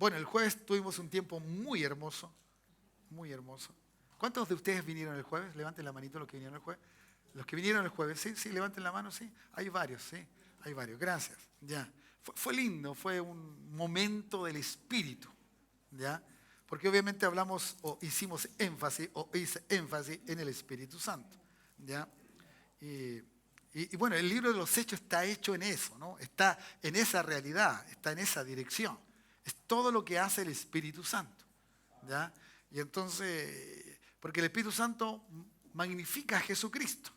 Bueno, el jueves tuvimos un tiempo muy hermoso, muy hermoso. ¿Cuántos de ustedes vinieron el jueves? Levanten la manito los que vinieron el jueves. Los que vinieron el jueves, sí, sí, levanten la mano, sí. Hay varios, sí, hay varios. Gracias, ya. Fue lindo, fue un momento del Espíritu, ya. Porque obviamente hablamos o hicimos énfasis o hice énfasis en el Espíritu Santo, ya. Y bueno, el libro de los Hechos está hecho en eso, ¿no? Está en esa realidad, está en esa dirección. Es todo lo que hace el Espíritu Santo, ¿ya? Y entonces, porque el Espíritu Santo magnifica a Jesucristo,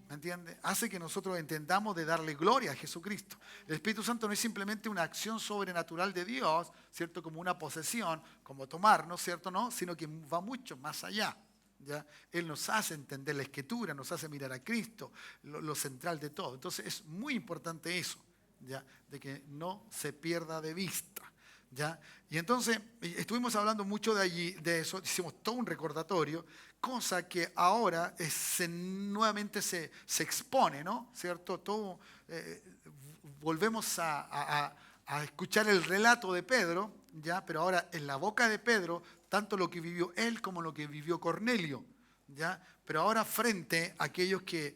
¿me entiende? Hace que nosotros entendamos de darle gloria a Jesucristo. El Espíritu Santo no es simplemente una acción sobrenatural de Dios, ¿cierto? Como una posesión, como tomarnos, ¿cierto? No, sino que va mucho más allá. ¿Ya? Él nos hace entender la Escritura, nos hace mirar a Cristo, lo central de todo. Entonces es muy importante eso, ¿ya? De que no se pierda de vista, ¿ya? Y entonces estuvimos hablando mucho de eso, hicimos todo un recordatorio, cosa que ahora nuevamente se expone, ¿no? ¿Cierto? Todo, volvemos a escuchar el relato de Pedro, ¿ya? Pero ahora en la boca de Pedro, tanto lo que vivió él como lo que vivió Cornelio, ¿ya? Pero ahora frente a aquellos que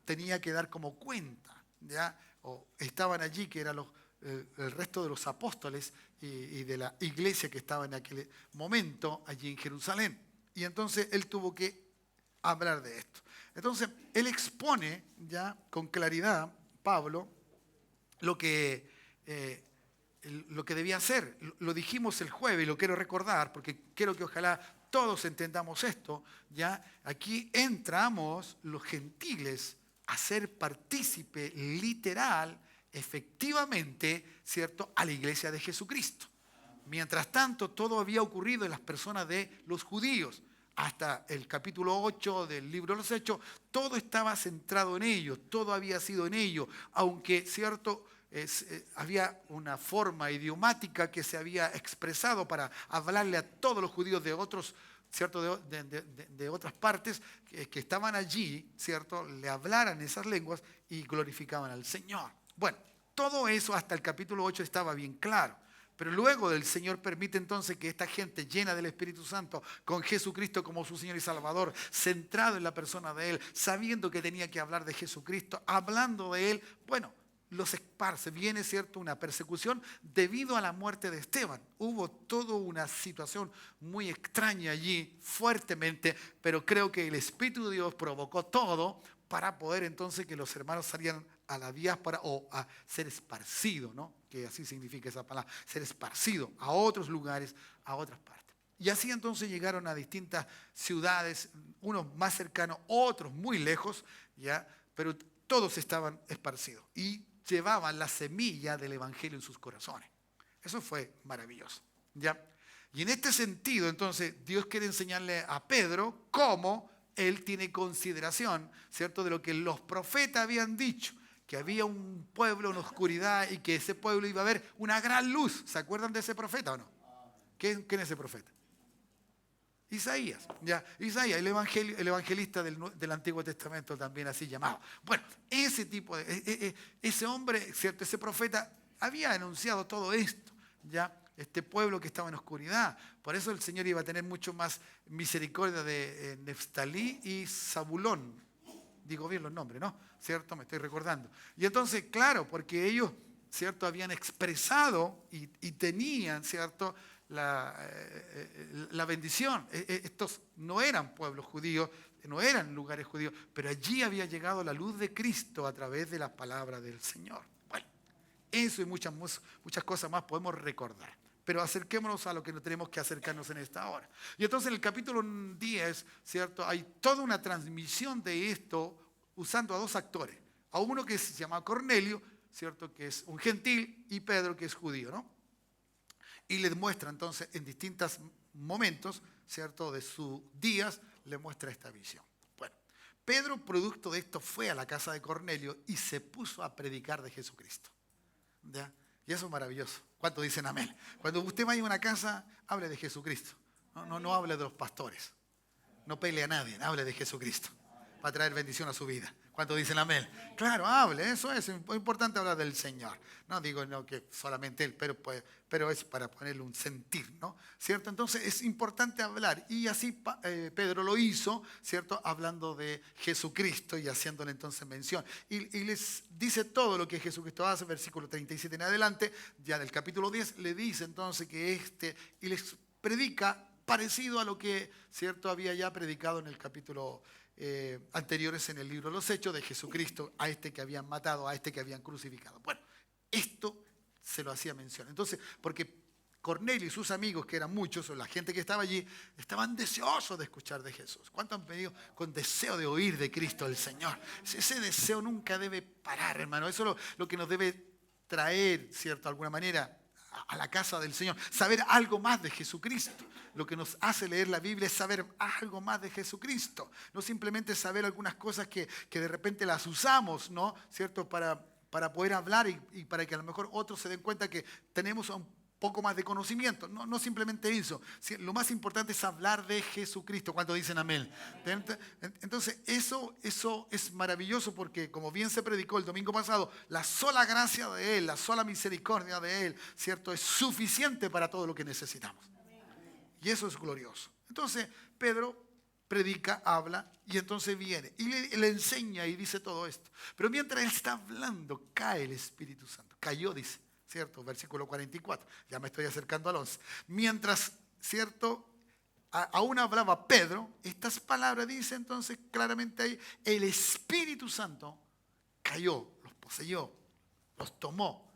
tenía que dar como cuenta, ¿ya? O estaban allí, que eran el resto de los apóstoles y de la iglesia que estaba en aquel momento allí en Jerusalén. Y entonces él tuvo que hablar de esto. Entonces él expone ya con claridad, Pablo, lo que debía hacer. Lo dijimos el jueves y lo quiero recordar porque quiero que ojalá todos entendamos esto. ¿Ya? Aquí entramos los gentiles a ser partícipe literal, efectivamente, ¿cierto?, a la iglesia de Jesucristo. Mientras tanto, todo había ocurrido en las personas de los judíos. Hasta el capítulo 8 del libro de los Hechos, todo estaba centrado en ellos, todo había sido en ellos, aunque, ¿cierto?, había una forma idiomática que se había expresado para hablarle a todos los judíos de otros, ¿cierto?, de otras partes que estaban allí, ¿cierto?, le hablaran esas lenguas y glorificaban al Señor. Bueno, todo eso hasta el capítulo 8 estaba bien claro. Pero luego el Señor permite entonces que esta gente llena del Espíritu Santo, con Jesucristo como su Señor y Salvador, centrado en la persona de Él, sabiendo que tenía que hablar de Jesucristo, hablando de Él, bueno, los esparce. Viene, ¿cierto?, una persecución debido a la muerte de Esteban. Hubo toda una situación muy extraña allí, fuertemente, pero creo que el Espíritu de Dios provocó todo para poder entonces que los hermanos salieran a la diáspora o a ser esparcidos, ¿no? Que así significa esa palabra, ser esparcido a otros lugares, a otras partes. Y así entonces llegaron a distintas ciudades, unos más cercanos, otros muy lejos, ¿ya? Pero todos estaban esparcidos y llevaban la semilla del Evangelio en sus corazones. Eso fue maravilloso, ¿ya? Y en este sentido, entonces, Dios quiere enseñarle a Pedro cómo él tiene consideración, ¿cierto?, de lo que los profetas habían dicho, que había un pueblo en oscuridad y que ese pueblo iba a ver una gran luz. ¿Se acuerdan de ese profeta o no? ¿Quién es ese profeta? Isaías, ya, Isaías, el evangelista del Antiguo Testamento también así llamado. Bueno, ese tipo ese hombre, ¿cierto?, ese profeta había anunciado todo esto, ya, este pueblo que estaba en oscuridad. Por eso el Señor iba a tener mucho más misericordia de Neftalí y Zabulón. Digo bien los nombres, ¿no? ¿Cierto? Me estoy recordando. Y entonces, claro, porque ellos, ¿cierto?, habían expresado y tenían, ¿cierto?, la bendición. Estos no eran pueblos judíos, no eran lugares judíos, pero allí había llegado la luz de Cristo a través de la palabra del Señor. Bueno, eso y muchas cosas más podemos recordar. Pero acerquémonos a lo que tenemos que acercarnos en esta hora. Y entonces en el capítulo 10, ¿cierto?, hay toda una transmisión de esto usando a dos actores. A uno que se llama Cornelio, ¿cierto?, que es un gentil, y Pedro, que es judío, ¿no? Y les muestra entonces en distintos momentos, ¿cierto?, de sus días, le muestra esta visión. Bueno, Pedro, producto de esto, fue a la casa de Cornelio y se puso a predicar de Jesucristo, ¿ya? Y eso es maravilloso. ¿Cuántos dicen amén? Cuando usted vaya a una casa, hable de Jesucristo. No hable de los pastores. No pelee a nadie, hable de Jesucristo. Va a traer bendición a su vida. ¿Cuántos dicen amén? Claro, hable, eso es importante hablar del Señor. No digo no que solamente Él, pero es para ponerle un sentir, ¿no? ¿Cierto? Entonces es importante hablar. Y así Pedro lo hizo, ¿cierto? Hablando de Jesucristo y haciéndole entonces mención. Y les dice todo lo que Jesucristo hace, versículo 37 en adelante, ya del capítulo 10, le dice entonces que y les predica parecido a lo que, ¿cierto?, había ya predicado en el capítulo anteriores en el libro de los Hechos de Jesucristo, a este que habían matado, a este que habían crucificado. Bueno, esto se lo hacía mención. Entonces, porque Cornelio y sus amigos, que eran muchos, o la gente que estaba allí, estaban deseosos de escuchar de Jesús. ¿Cuántos han venido con deseo de oír de Cristo el Señor? Ese deseo nunca debe parar, hermano. Eso es lo que nos debe traer, ¿cierto?, de alguna manera, a la casa del Señor. Saber algo más de Jesucristo. Lo que nos hace leer la Biblia es saber algo más de Jesucristo. No simplemente saber algunas cosas que de repente las usamos, ¿no? ¿Cierto? Para poder hablar y para que a lo mejor otros se den cuenta que tenemos un poco más de conocimiento. No simplemente eso. Lo más importante es hablar de Jesucristo. ¿Cuántos dicen amén? Entonces eso es maravilloso porque, como bien se predicó el domingo pasado, la sola gracia de Él, la sola misericordia de Él, ¿cierto?, es suficiente para todo lo que necesitamos. Y eso es glorioso. Entonces Pedro predica, habla y entonces viene y le enseña y dice todo esto. Pero mientras él está hablando, cae el Espíritu Santo. Cayó, dice, ¿cierto? Versículo 44. Ya me estoy acercando al 11. Mientras, ¿cierto?, aún hablaba Pedro, estas palabras dice entonces claramente ahí, el Espíritu Santo cayó, los poseyó, los tomó,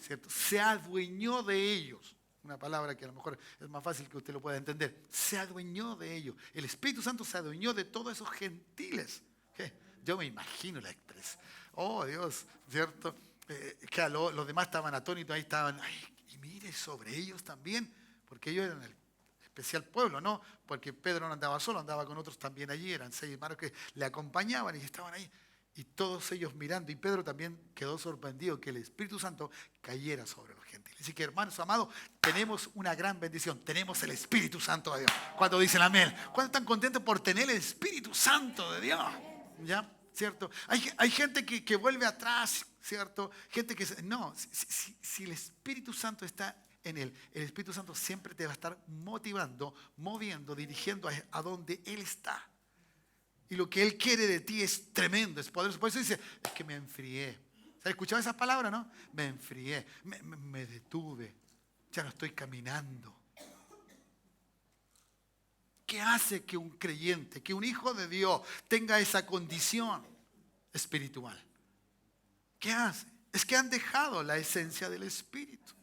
¿cierto? Se adueñó de ellos. Una palabra que a lo mejor es más fácil que usted lo pueda entender. Se adueñó de ellos. El Espíritu Santo se adueñó de todos esos gentiles. ¿Qué? Yo me imagino la expresión. Oh, Dios, ¿cierto? Que los demás estaban atónitos, ahí estaban. Ay, y mire, sobre ellos también, porque ellos eran el especial pueblo, ¿no? Porque Pedro no andaba solo, andaba con otros también allí. Eran 6 hermanos que le acompañaban y estaban ahí. Y todos ellos mirando, y Pedro también quedó sorprendido que el Espíritu Santo cayera sobre los gentiles. Así que, hermanos amados, tenemos una gran bendición. Tenemos el Espíritu Santo de Dios. ¿Cuántos dicen amén? ¿Cuántos están contentos por tener el Espíritu Santo de Dios? ¿Ya? ¿Cierto? Hay gente que vuelve atrás, ¿cierto? Gente que... No, si el Espíritu Santo está en él, el Espíritu Santo siempre te va a estar motivando, moviendo, dirigiendo a donde Él está. Y lo que Él quiere de ti es tremendo, es poderoso. Por eso dice, es que me enfrié. ¿Se ha escuchado esas palabras, no? Me enfrié, me detuve, ya no estoy caminando. ¿Qué hace que un creyente, que un hijo de Dios tenga esa condición espiritual? ¿Qué hace? Es que han dejado la esencia del Espíritu.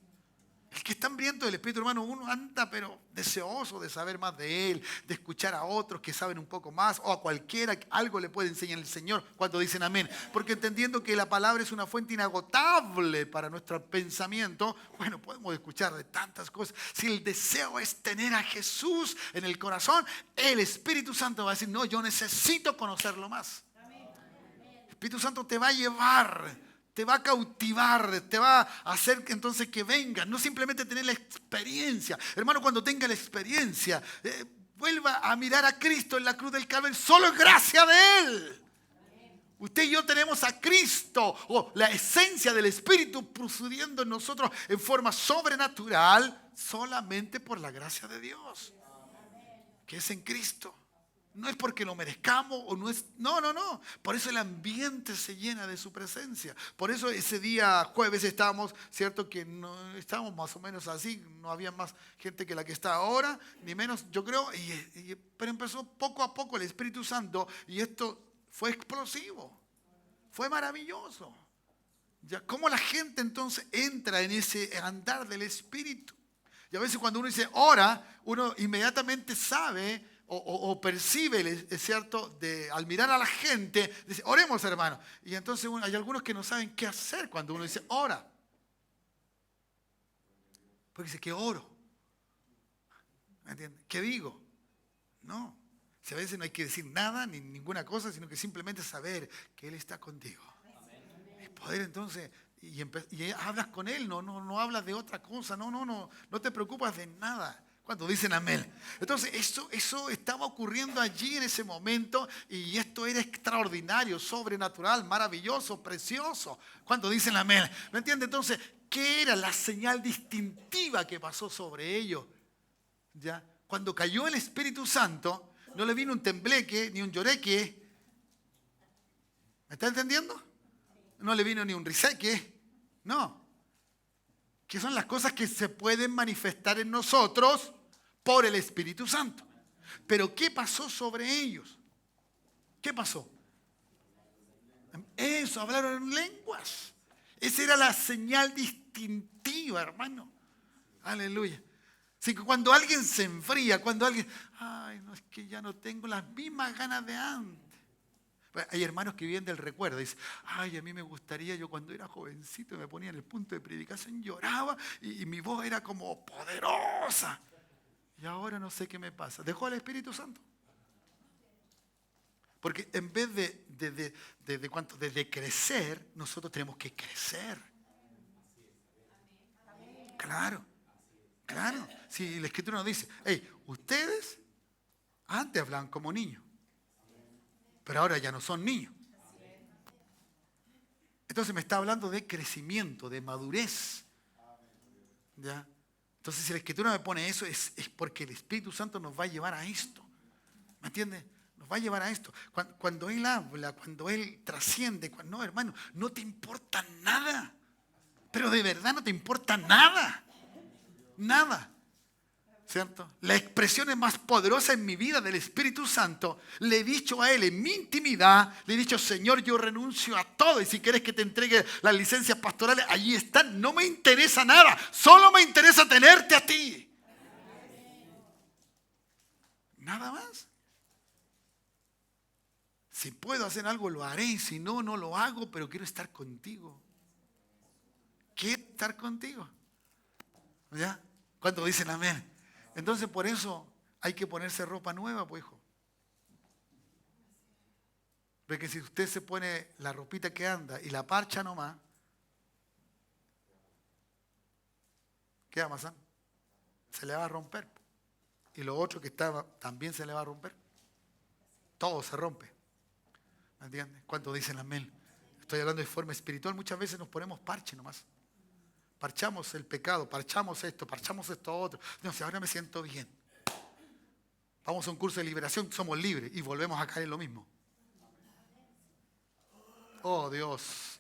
El que está hambriento del Espíritu, hermano, uno anda pero deseoso de saber más de Él, de escuchar a otros que saben un poco más, o a cualquiera que algo le puede enseñar el Señor cuando dicen amén. Porque entendiendo que la palabra es una fuente inagotable para nuestro pensamiento, bueno, podemos escuchar de tantas cosas. Si el deseo es tener a Jesús en el corazón, el Espíritu Santo va a decir, no, yo necesito conocerlo más. El Espíritu Santo te va a llevar, te va a cautivar, te va a hacer que entonces que venga, no simplemente tener la experiencia. Hermano, cuando tenga la experiencia, vuelva a mirar a Cristo en la cruz del Calvario, solo es gracia de Él. Usted y yo tenemos a Cristo, o la esencia del Espíritu procediendo en nosotros en forma sobrenatural, solamente por la gracia de Dios, que es en Cristo. No es porque lo merezcamos o no es... No. Por eso el ambiente se llena de su presencia. Por eso ese día jueves estábamos, ¿cierto? Que no estábamos más o menos así. No había más gente que la que está ahora, ni menos, yo creo. Pero empezó poco a poco el Espíritu Santo y esto fue explosivo. Fue maravilloso. ¿Ya? ¿Cómo la gente entonces entra en ese andar del Espíritu? Y a veces cuando uno dice ora, uno inmediatamente sabe... O percibe, es cierto, al mirar a la gente, dice, oremos, hermano. Y entonces hay algunos que no saben qué hacer cuando uno dice, ora. Porque dice, ¿qué oro? ¿Me entiendes? ¿Qué digo? No. Si a veces no hay que decir nada, ni ninguna cosa, sino que simplemente saber que Él está contigo. Y poder entonces, y hablas con Él, no hablas de otra cosa, no te preocupas de nada. ¿Cuántos dicen amén? Entonces, eso estaba ocurriendo allí en ese momento y esto era extraordinario, sobrenatural, maravilloso, precioso. ¿Cuántos dicen amén? ¿Me entiende? Entonces, ¿qué era la señal distintiva que pasó sobre ellos? ¿Ya? Cuando cayó el Espíritu Santo, no le vino un tembleque ni un lloreque. ¿Me está entendiendo? No le vino ni un riseque. No. Que son las cosas que se pueden manifestar en nosotros por el Espíritu Santo. Pero ¿qué pasó sobre ellos? ¿Qué pasó? Eso, hablaron en lenguas. Esa era la señal distintiva, hermano. Aleluya. Así que cuando alguien se enfría, cuando alguien, ay, no, es que ya no tengo las mismas ganas de antes. Hay hermanos que viven del recuerdo. Dicen, ay, a mí me gustaría, yo cuando era jovencito me ponía en el punto de predicación, lloraba y mi voz era como poderosa. Y ahora no sé qué me pasa. ¿Dejó al Espíritu Santo? Porque en vez de crecer, nosotros tenemos que crecer. Claro, claro. Si la Escritura nos dice, hey, ustedes antes hablaban como niños, pero ahora ya no son niños. Entonces me está hablando de crecimiento, de madurez. ¿Ya? Entonces si la Escritura me pone eso es porque el Espíritu Santo nos va a llevar a esto. ¿Me entiendes? Nos va a llevar a esto. Cuando Él habla, cuando Él trasciende, no, hermano, no te importa nada. Pero de verdad no te importa nada. Nada. ¿Cierto? La expresión más poderosa en mi vida del Espíritu Santo, le he dicho a Él en mi intimidad, le he dicho, Señor, yo renuncio a todo y si quieres que te entregue las licencias pastorales, allí están, no me interesa nada, solo me interesa tenerte a ti. Nada más. Si puedo hacer algo, lo haré, y si no, no lo hago, pero quiero estar contigo. Quiero estar contigo. ¿Ya? ¿Cuántos dicen amén? Entonces por eso hay que ponerse ropa nueva, pues hijo. Porque si usted se pone la ropita que anda y la parcha nomás, ¿qué va a pasar? Se le va a romper. Y lo otro que estaba también se le va a romper. Todo se rompe. ¿Me entiendes? ¿Cuántos dicen amén? Estoy hablando de forma espiritual. Muchas veces nos ponemos parche nomás. Parchamos el pecado, parchamos esto otro. No sé, ahora me siento bien. Vamos a un curso de liberación, somos libres y volvemos a caer en lo mismo. Oh Dios.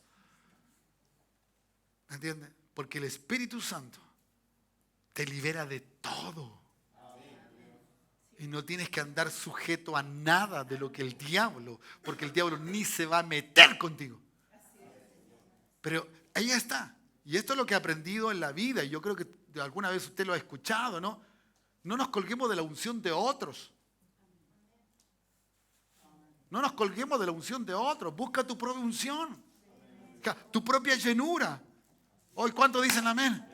¿Me entiendes? Porque el Espíritu Santo te libera de todo. Y no tienes que andar sujeto a nada de lo que el diablo, porque el diablo ni se va a meter contigo. Pero ahí está. Y esto es lo que he aprendido en la vida, y yo creo que alguna vez usted lo ha escuchado, ¿no? No nos colguemos de la unción de otros. No nos colguemos de la unción de otros. Busca tu propia unción. Tu propia llenura. Hoy, ¿cuántos dicen amén?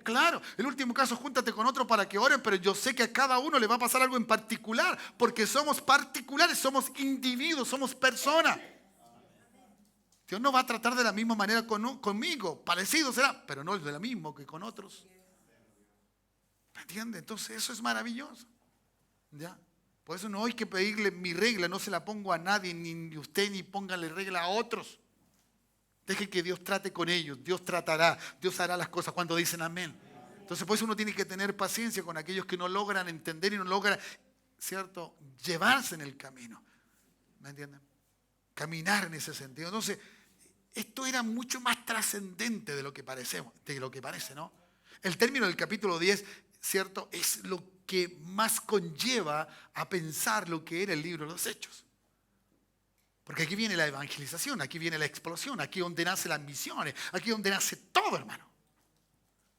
Claro, el último caso, júntate con otro para que oren, pero yo sé que a cada uno le va a pasar algo en particular, porque somos particulares, somos individuos, somos personas. Dios no va a tratar de la misma manera conmigo, parecido será, pero no es de la misma que con otros. ¿Me entiende? Entonces eso es maravilloso. ¿Ya? Por eso no hay que pedirle mi regla, no se la pongo a nadie, ni usted, ni póngale regla a otros. Deje que Dios trate con ellos, Dios tratará, Dios hará las cosas cuando dicen amén. Entonces por eso uno tiene que tener paciencia con aquellos que no logran entender y no logran, ¿cierto?, llevarse en el camino. ¿Me entienden? Caminar en ese sentido. Entonces, esto era mucho más trascendente de lo que parece, ¿no? El término del capítulo 10, ¿cierto?, es lo que más conlleva a pensar lo que era el libro de los Hechos. Porque aquí viene la evangelización, aquí viene la explosión, aquí es donde nacen las misiones, aquí es donde nace todo, hermano.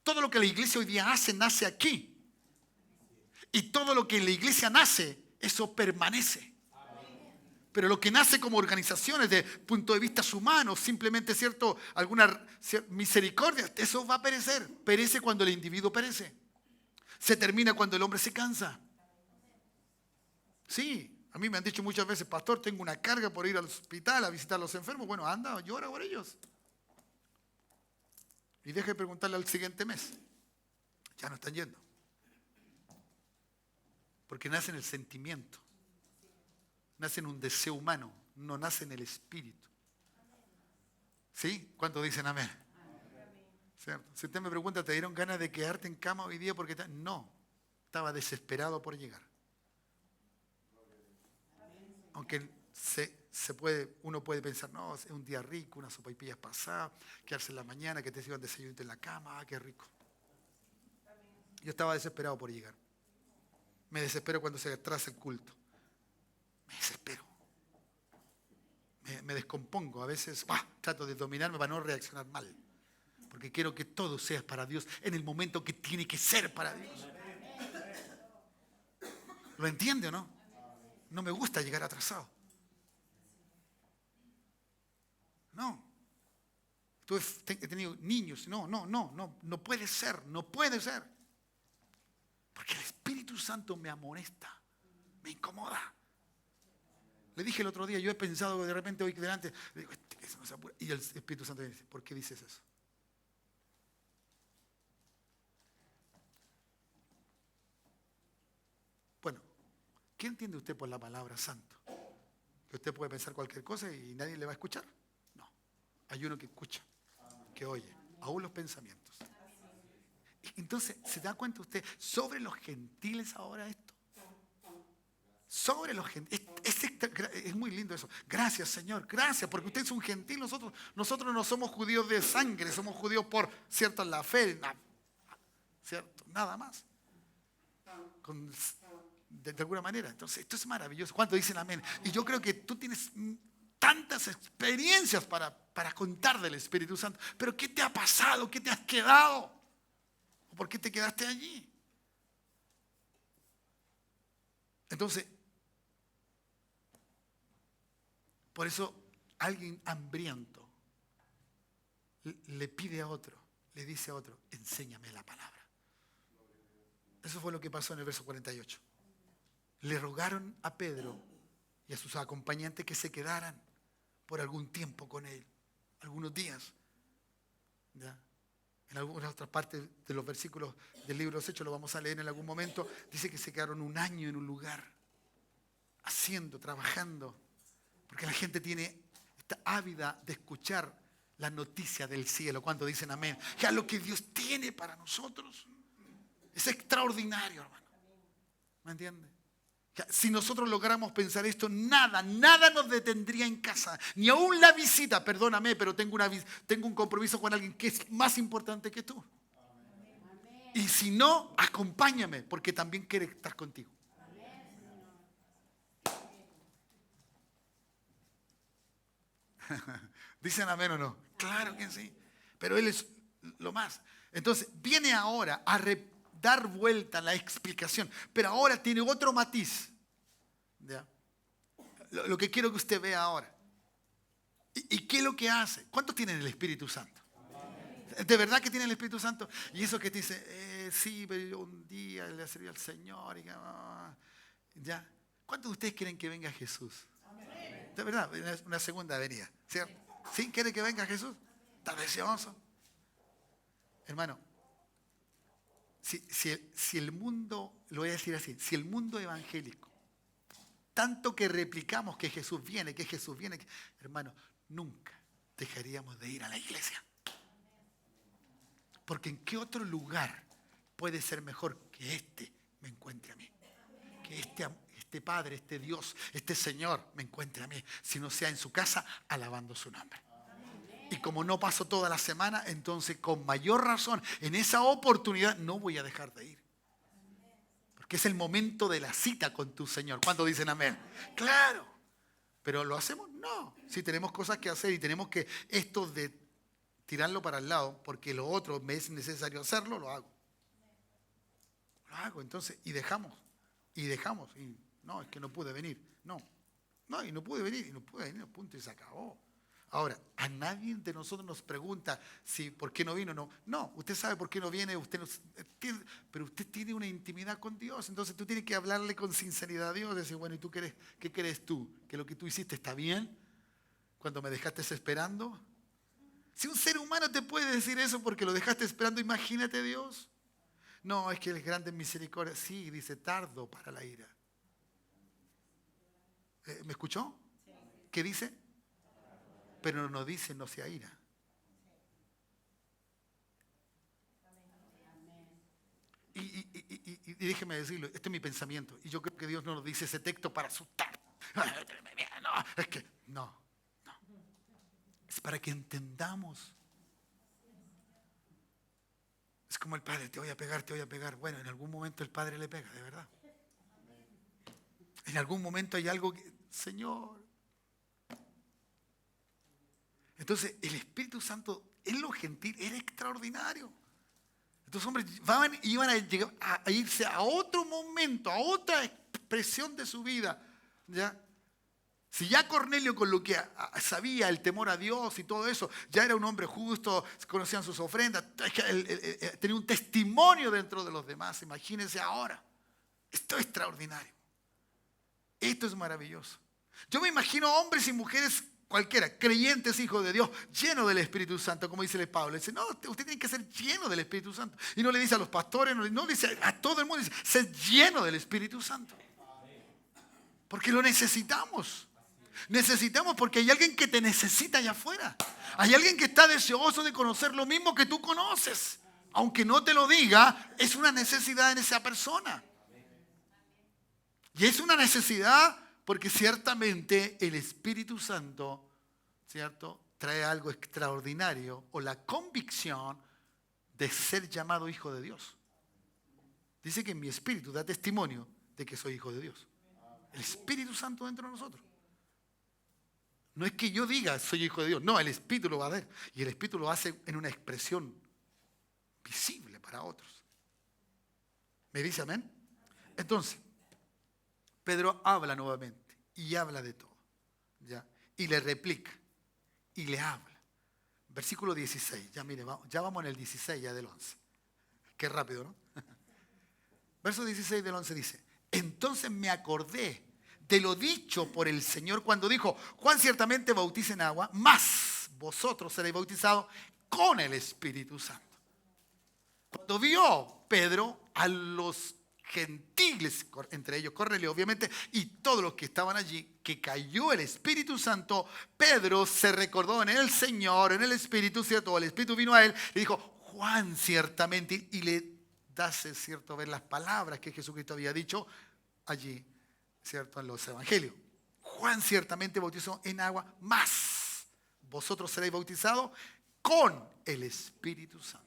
Todo lo que la iglesia hoy día hace, nace aquí. Y todo lo que en la iglesia nace, eso permanece. Pero lo que nace como organizaciones de punto de vista humano, simplemente cierto, alguna misericordia, eso va a perecer. Perece cuando el individuo perece. Se termina cuando el hombre se cansa. Sí. A mí me han dicho muchas veces, pastor, tengo una carga por ir al hospital a visitar a los enfermos. Bueno, anda, llora por ellos. Y deje de preguntarle al siguiente mes. Ya no están yendo. Porque nace en el sentimiento. Nace en un deseo humano. No nace en el espíritu. ¿Sí? ¿Cuántos dicen amén? ¿Cierto? Si usted me pregunta, ¿te dieron ganas de quedarte en cama hoy día? Porque no. Estaba desesperado por llegar. Aunque uno puede pensar, no, es un día rico, unas sopaipillas pasadas, quedarse en la mañana, que te sirvan desayuno en la cama, qué rico. Yo estaba desesperado por llegar. Me desespero cuando se atrasa el culto. Me desespero. Me descompongo. A veces trato de dominarme para no reaccionar mal. Porque quiero que todo sea para Dios en el momento que tiene que ser para Dios. ¿Lo entiende o no? No me gusta llegar atrasado. No. He tenido niños. No puede ser. No puede ser. Porque el Espíritu Santo me amonesta. Me incomoda. Le dije el otro día, yo he pensado de repente hoy delante, le digo, eso no se apura. Y el Espíritu Santo me dice, ¿por qué dices eso? Bueno, ¿qué entiende usted por la palabra santo? ¿Que usted puede pensar cualquier cosa y nadie le va a escuchar? No, hay uno que escucha, que oye, aún los pensamientos. Entonces, ¿se da cuenta usted sobre los gentiles ahora esto? Sobre los gentiles. Es muy lindo eso. Gracias, Señor. Gracias, porque usted es un gentil. Nosotros no somos judíos de sangre, somos judíos por, cierto, la fe. ¿Cierto? Nada más. De alguna manera. Entonces, esto es maravilloso. ¿Cuántos dicen amén? Y yo creo que tú tienes tantas experiencias para contar del Espíritu Santo. Pero ¿qué te ha pasado? ¿Qué te has quedado? ¿O por qué te quedaste allí? Entonces, por eso alguien hambriento le pide a otro, le dice a otro, enséñame la palabra. Eso fue lo que pasó en el verso 48. Le rogaron a Pedro y a sus acompañantes que se quedaran por algún tiempo con él, algunos días. ¿Ya? En algunas otras partes de los versículos del libro de los Hechos, lo vamos a leer en algún momento, dice que se quedaron un año en un lugar, haciendo, trabajando, porque la gente está ávida de escuchar la noticia del cielo. ¿Cuántos dicen amén? Ya lo que Dios tiene para nosotros es extraordinario, hermano. ¿Me entiende? Si nosotros logramos pensar esto, nada nos detendría en casa. Ni aún la visita, perdóname, pero tengo un compromiso con alguien que es más importante que tú. Y si no, acompáñame, porque también quiere estar contigo. ¿Dicen amén o no? Claro que sí. Pero Él es lo más. Entonces, viene ahora a dar vuelta la explicación. Pero ahora tiene otro matiz. ¿Ya? Lo que quiero que usted vea ahora. ¿Y qué es lo que hace? ¿Cuántos tienen el Espíritu Santo? ¿De verdad que tienen el Espíritu Santo? Y eso que te dice, sí, pero yo un día le serví al Señor. ¿Ya? ¿Cuántos de ustedes quieren que venga Jesús? De verdad, una segunda venida, ¿cierto? ¿Sí? ¿Quiere que venga Jesús? ¿Está deseoso? Hermano, si el mundo, lo voy a decir así, si el mundo evangélico, tanto que replicamos que Jesús viene, hermano, nunca dejaríamos de ir a la iglesia. Porque ¿en qué otro lugar puede ser mejor que me encuentre a mí? Que este Padre, este Dios, este Señor me encuentre a mí, si no sea en su casa alabando su nombre. Y como no paso toda la semana, entonces con mayor razón, en esa oportunidad no voy a dejar de ir. Porque es el momento de la cita con tu Señor. ¿Cuántos dicen amén? Claro. ¿Pero lo hacemos? No. Si tenemos cosas que hacer y tenemos que esto de tirarlo para el lado, porque lo otro me es necesario hacerlo, lo hago. Entonces, y dejamos. Y no, es que no pude venir. No, y no pude venir, punto, y se acabó. Ahora, a nadie de nosotros nos pregunta por qué no vino. No, usted sabe por qué no viene, pero usted tiene una intimidad con Dios. Entonces tú tienes que hablarle con sinceridad a Dios. Decir, bueno, ¿y tú qué crees tú? ¿Que lo que tú hiciste está bien? Cuando me dejaste esperando. Si un ser humano te puede decir eso porque lo dejaste esperando, imagínate Dios. No, es que Él es grande en misericordia. Sí, dice tardo para la ira. ¿Me escuchó? ¿Qué dice? Pero no dice no sea ira. Y déjeme decirlo, este es mi pensamiento. Y yo creo que Dios no nos dice ese texto para asustar. No, es que no. Es para que entendamos. Es como el padre, te voy a pegar, te voy a pegar. Bueno, en algún momento el padre le pega, de verdad. En algún momento hay algo que, Señor. Entonces, el Espíritu Santo en lo gentil era extraordinario. Estos hombres iban a irse a otro momento, a otra expresión de su vida. ¿Ya? Si ya Cornelio con lo que sabía, el temor a Dios y todo eso, ya era un hombre justo, conocían sus ofrendas, tenía un testimonio dentro de los demás. Imagínense ahora. Esto es extraordinario. Esto es maravilloso. Yo me imagino hombres y mujeres cualquiera, creyentes, hijos de Dios, llenos del Espíritu Santo, como dice el Pablo. Dice, no, usted tiene que ser lleno del Espíritu Santo. Y no le dice a los pastores, no le dice a todo el mundo, dice, ser lleno del Espíritu Santo. Porque lo necesitamos. Necesitamos porque hay alguien que te necesita allá afuera. Hay alguien que está deseoso de conocer lo mismo que tú conoces. Aunque no te lo diga, es una necesidad en esa persona. Y es una necesidad porque ciertamente el Espíritu Santo, ¿cierto?, trae algo extraordinario o la convicción de ser llamado hijo de Dios. Dice que en mi espíritu da testimonio de que soy hijo de Dios. El Espíritu Santo dentro de nosotros. No es que yo diga soy hijo de Dios. No, el Espíritu lo va a ver. Y el Espíritu lo hace en una expresión visible para otros. ¿Me dice amén? Entonces, Pedro habla nuevamente y habla de todo. ¿Ya? Y le replica y le habla. Versículo 16. Ya mire, ya vamos en el 16 ya del 11. Qué rápido, ¿no? Verso 16 del 11 dice, entonces me acordé de lo dicho por el Señor cuando dijo, Juan ciertamente bautiza en agua, mas vosotros seréis bautizados con el Espíritu Santo. Cuando vio Pedro a los gentiles, entre ellos Cornelio obviamente, y todos los que estaban allí, que cayó el Espíritu Santo, Pedro se recordó en el Señor, en el Espíritu, ¿cierto? El Espíritu vino a él y dijo, Juan ciertamente, y le dase, ¿cierto?, ver las palabras que Jesucristo había dicho allí, ¿cierto?, en los evangelios. Juan ciertamente bautizó en agua, mas vosotros seréis bautizados con el Espíritu Santo.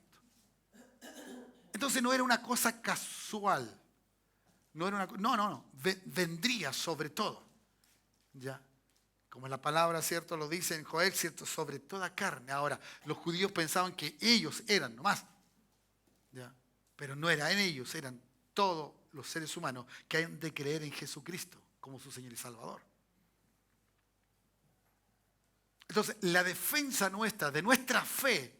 Entonces no era una cosa casual. No. Vendría sobre todo. ¿Ya? Como la palabra, ¿cierto?, lo dice en Joel, ¿cierto?, sobre toda carne. Ahora, los judíos pensaban que ellos eran nomás. ¿Ya? Pero no era en ellos, eran todos los seres humanos que han de creer en Jesucristo como su Señor y Salvador. Entonces, la defensa nuestra, de nuestra fe,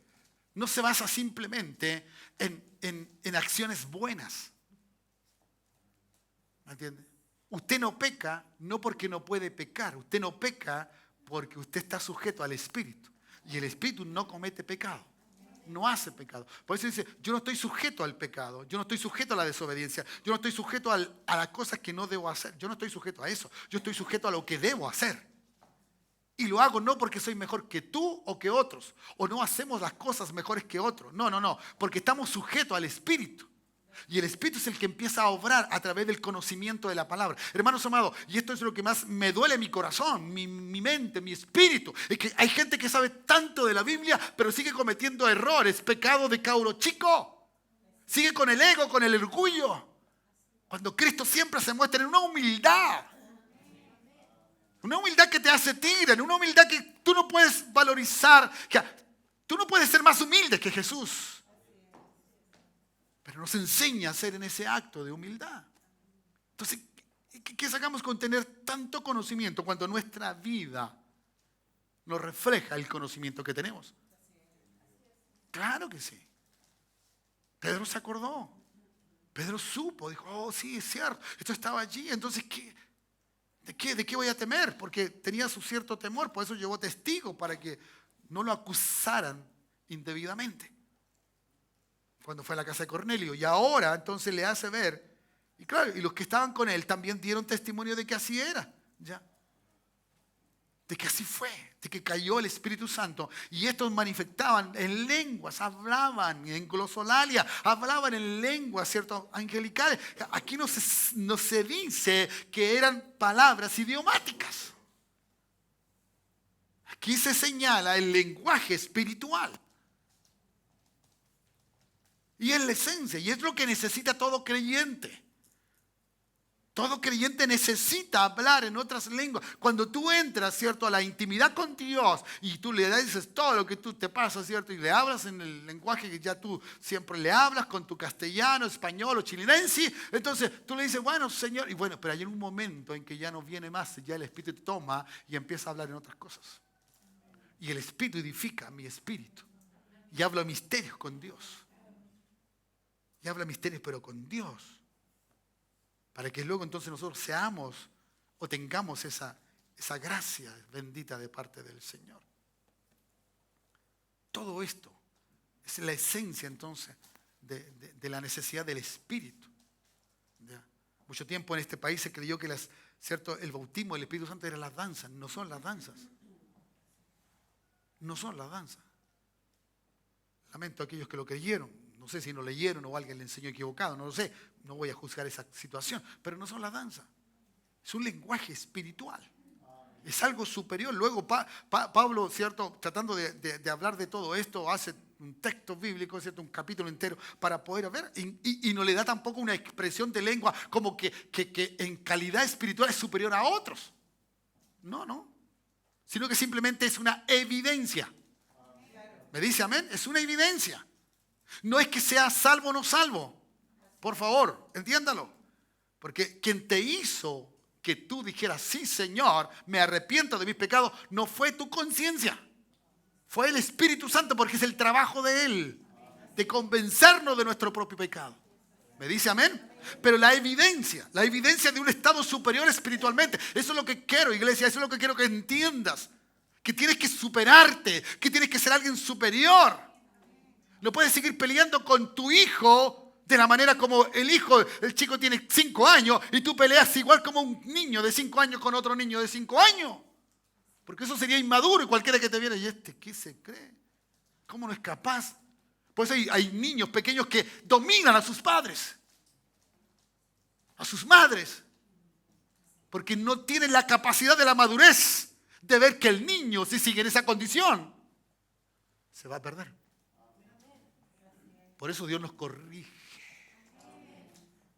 no se basa simplemente en acciones buenas. ¿Me entiende? Usted no peca no porque no puede pecar. Usted no peca porque usted está sujeto al Espíritu. Y el Espíritu no comete pecado. No hace pecado. Por eso dice, yo no estoy sujeto al pecado. Yo no estoy sujeto a la desobediencia. Yo no estoy sujeto a las cosas que no debo hacer. Yo no estoy sujeto a eso. Yo estoy sujeto a lo que debo hacer. Y lo hago no porque soy mejor que tú o que otros. O no hacemos las cosas mejores que otros. No. Porque estamos sujetos al Espíritu. Y el Espíritu es el que empieza a obrar a través del conocimiento de la palabra. Hermanos amados, y esto es lo que más me duele en mi corazón, mi mente, mi espíritu. Es que hay gente que sabe tanto de la Biblia, pero sigue cometiendo errores, pecados de cabro chico. Sigue con el ego, con el orgullo. Cuando Cristo siempre se muestra en una humildad. Una humildad que te hace tigre, una humildad que tú no puedes valorizar. Tú no puedes ser más humilde que Jesús. Pero nos enseña a ser en ese acto de humildad. Entonces, ¿qué sacamos con tener tanto conocimiento cuando nuestra vida nos refleja el conocimiento que tenemos? Claro que sí. Pedro se acordó. Pedro supo, dijo, oh sí, es cierto, esto estaba allí. Entonces, ¿de qué voy a temer? Porque tenía su cierto temor, por eso llevó testigo para que no lo acusaran indebidamente. cuando fue a la casa de Cornelio. Y ahora entonces le hace ver, y claro, y los que estaban con él también dieron testimonio de que así era, ya. De que así fue, de que cayó el Espíritu Santo. Y estos manifestaban en lenguas, hablaban en glosolalia, hablaban en lenguas, ¿cierto? Angelicales. Aquí no se dice que eran palabras idiomáticas. Aquí se señala el lenguaje espiritual. Y es la esencia, y es lo que necesita todo creyente. Todo creyente necesita hablar en otras lenguas. Cuando tú entras, ¿cierto?, a la intimidad con Dios y tú le dices todo lo que tú te pasa, ¿cierto?, y le hablas en el lenguaje que ya tú siempre le hablas, con tu castellano, español o chilenense, entonces tú le dices, bueno, Señor, y bueno, pero hay un momento en que ya no viene más, ya el Espíritu te toma y empieza a hablar en otras cosas. Y el Espíritu edifica mi espíritu. Y habla misterios con Dios. Y habla misterios, pero con Dios. Para que luego entonces nosotros seamos o tengamos esa gracia bendita de parte del Señor. Todo esto es la esencia entonces de la necesidad del Espíritu. ¿Ya? Mucho tiempo en este país se creyó que ¿cierto?, el bautismo del Espíritu Santo eran las danzas. No son las danzas. No son las danzas. Lamento a aquellos que lo creyeron. No sé si no leyeron o alguien le enseñó equivocado, no lo sé. No voy a juzgar esa situación. Pero no son las danzas. Es un lenguaje espiritual. Es algo superior. Luego Pablo, ¿cierto?, tratando de hablar de todo esto, hace un texto bíblico, ¿cierto?, un capítulo entero para poder ver. Y no le da tampoco una expresión de lengua como que en calidad espiritual es superior a otros. No. Sino que simplemente es una evidencia. ¿Me dice amén? Es una evidencia. No es que sea salvo o no salvo. Por favor, entiéndalo. Porque quien te hizo que tú dijeras, sí, Señor, me arrepiento de mis pecados, no fue tu conciencia. Fue el Espíritu Santo, porque es el trabajo de Él, de convencernos de nuestro propio pecado. ¿Me dice amén? Pero la evidencia de un estado superior espiritualmente, eso es lo que quiero, iglesia, eso es lo que quiero que entiendas. Que tienes que superarte, que tienes que ser alguien superior. No puedes seguir peleando con tu hijo de la manera como el chico tiene 5 años y tú peleas igual como un niño de 5 años con otro niño de 5 años. Porque eso sería inmaduro y cualquiera que te viera, ¿y este qué se cree? ¿Cómo no es capaz? Pues hay niños pequeños que dominan a sus padres, a sus madres, porque no tienen la capacidad de la madurez de ver que el niño, si sigue en esa condición, se va a perder. Por eso Dios nos corrige.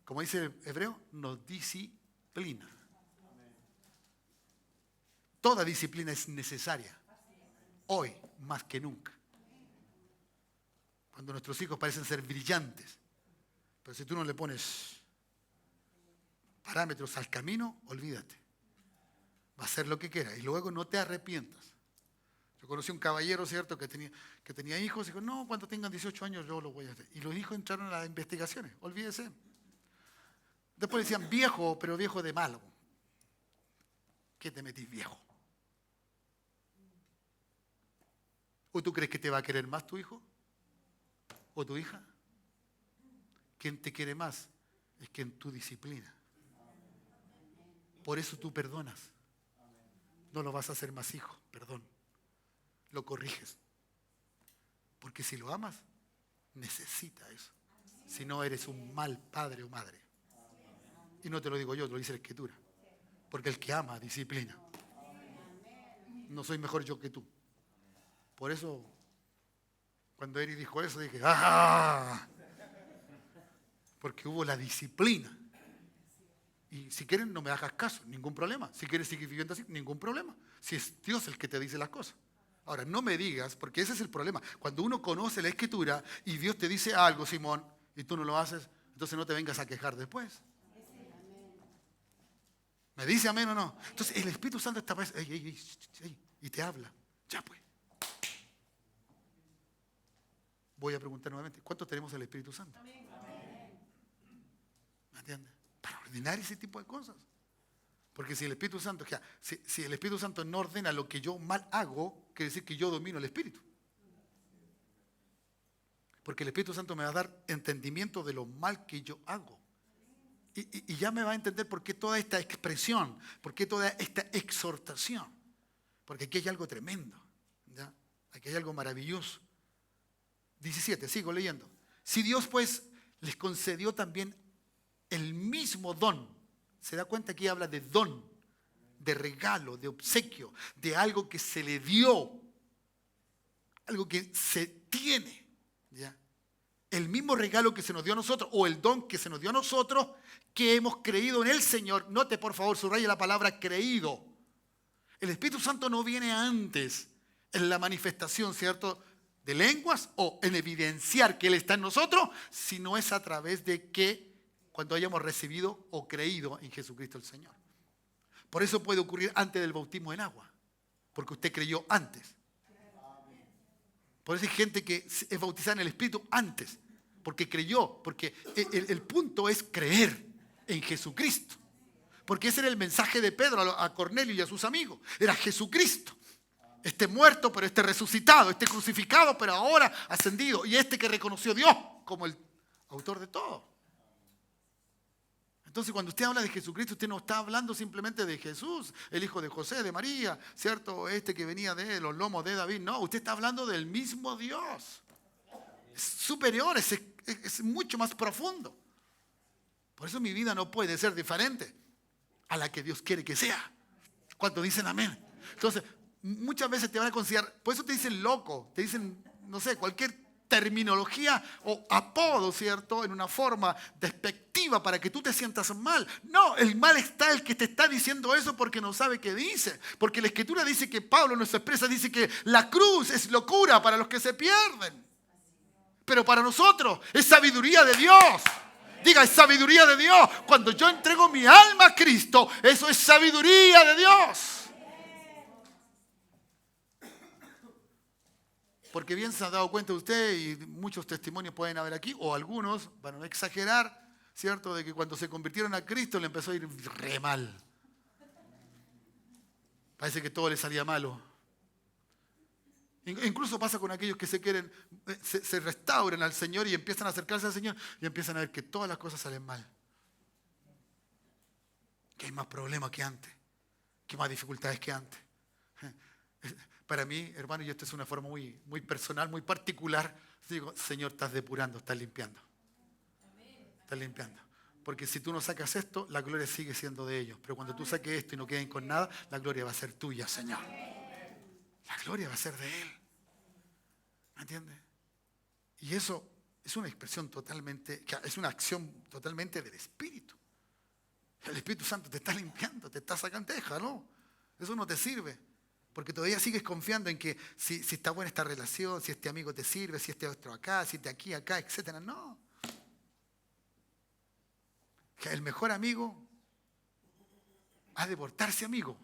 Como dice el hebreo, nos disciplina. Toda disciplina es necesaria. Hoy, más que nunca. Cuando nuestros hijos parecen ser brillantes. Pero si tú no le pones parámetros al camino, olvídate. Va a hacer lo que quiera y luego no te arrepientas. Yo conocí un caballero, ¿cierto?, que tenía hijos y dijo, no, cuando tengan 18 años yo lo voy a hacer. Y los hijos entraron a las investigaciones, olvídese. Después decían, viejo, pero viejo de malo. ¿Qué te metís, viejo? ¿O tú crees que te va a querer más tu hijo? ¿O tu hija? ¿Quién te quiere más? Es quien tú disciplina. Por eso tú perdonas. No lo vas a hacer más hijo, perdón. Lo corriges. Porque si lo amas, necesita eso. Si no, eres un mal padre o madre. Y no te lo digo yo, te lo dice la Escritura. Porque el que ama, disciplina. No soy mejor yo que tú. Por eso, cuando Eri dijo eso, dije, ¡ah! Porque hubo la disciplina. Y si quieren, no me hagas caso, ningún problema. Si quieres seguir viviendo así, ningún problema. Si es Dios el que te dice las cosas. Ahora, no me digas, porque ese es el problema. Cuando uno conoce la Escritura y Dios te dice algo, Simón, y tú no lo haces, entonces no te vengas a quejar después. ¿Me dice amén o no? Entonces el Espíritu Santo está y te habla. Ya pues. Voy a preguntar nuevamente, ¿cuántos tenemos el Espíritu Santo? ¿Me entiendes? Para ordenar ese tipo de cosas. Porque si el Espíritu Santo, si el Espíritu Santo no ordena lo que yo mal hago, quiere decir que yo domino el Espíritu. Porque el Espíritu Santo me va a dar entendimiento de lo mal que yo hago. Y ya me va a entender por qué toda esta expresión, por qué toda esta exhortación. Porque aquí hay algo tremendo, ¿ya? Aquí hay algo maravilloso. 17, sigo leyendo. Si Dios pues les concedió también el mismo don. Se da cuenta que habla de don, de regalo, de obsequio, de algo que se le dio, algo que se tiene, ¿ya? El mismo regalo que se nos dio a nosotros, o el don que se nos dio a nosotros, que hemos creído en el Señor. Note, por favor, subraya la palabra creído. El Espíritu Santo no viene antes en la manifestación, ¿cierto?, de lenguas o en evidenciar que Él está en nosotros, sino es a través de que cuando hayamos recibido o creído en Jesucristo el Señor. Por eso puede ocurrir antes del bautismo en agua, porque usted creyó antes. Por eso hay gente que es bautizada en el Espíritu antes, porque creyó, porque el punto es creer en Jesucristo. Porque ese era el mensaje de Pedro a Cornelio y a sus amigos. Era Jesucristo. Este muerto, pero este resucitado. Este crucificado, pero ahora ascendido. Y este que reconoció a Dios como el autor de todo. Entonces, cuando usted habla de Jesucristo, usted no está hablando simplemente de Jesús, el hijo de José, de María, ¿cierto? Este que venía de los lomos de David. No, usted está hablando del mismo Dios. Es superior, es mucho más profundo. Por eso mi vida no puede ser diferente a la que Dios quiere que sea. Cuando dicen amén. Entonces, muchas veces te van a considerar, por eso te dicen loco, te dicen, no sé, cualquier terminología o apodo, ¿cierto? En una forma despectiva para que tú te sientas mal. No, el mal está el que te está diciendo eso porque no sabe qué dice. Porque la Escritura dice que Pablo nos expresa, dice que la cruz es locura para los que se pierden. Pero para nosotros es sabiduría de Dios. Diga, es sabiduría de Dios. Cuando yo entrego mi alma a Cristo, eso es sabiduría de Dios. Porque bien se ha dado cuenta usted, y muchos testimonios pueden haber aquí, o algunos, para no exagerar, ¿cierto? De que cuando se convirtieron a Cristo le empezó a ir re mal. Parece que todo le salía malo. Incluso pasa con aquellos que se restauran al Señor y empiezan a acercarse al Señor y empiezan a ver que todas las cosas salen mal. Que hay más problemas que antes, que más dificultades que antes. Para mí, hermano, y esto es una forma muy, muy personal, muy particular, digo, Señor, estás depurando, estás limpiando. Estás limpiando. Porque si tú no sacas esto, la gloria sigue siendo de ellos. Pero cuando tú saques esto y no queden con nada, la gloria va a ser tuya, Señor. La gloria va a ser de Él. ¿Me entiendes? Y eso es una expresión totalmente, es una acción totalmente del Espíritu. El Espíritu Santo te está limpiando, te está sacando, déjalo. Eso no te sirve. Porque todavía sigues confiando en que si está buena esta relación, si este amigo te sirve, si este otro acá, si este aquí, acá, etc. No. Que el mejor amigo ha de portarse amigo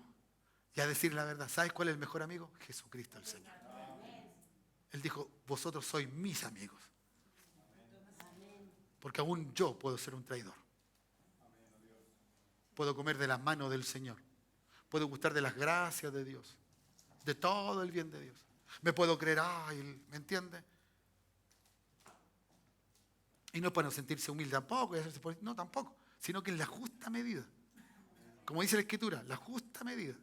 y a decir la verdad. ¿Sabes cuál es el mejor amigo? Jesucristo el Señor. Él dijo, vosotros sois mis amigos. Porque aún yo puedo ser un traidor. Puedo comer de las manos del Señor. Puedo gustar de las gracias de Dios. De todo el bien de Dios. Me puedo creer, ¿me entiende? Y no es para no sentirse humilde tampoco, no tampoco, sino que en la justa medida. Como dice la Escritura, la justa medida.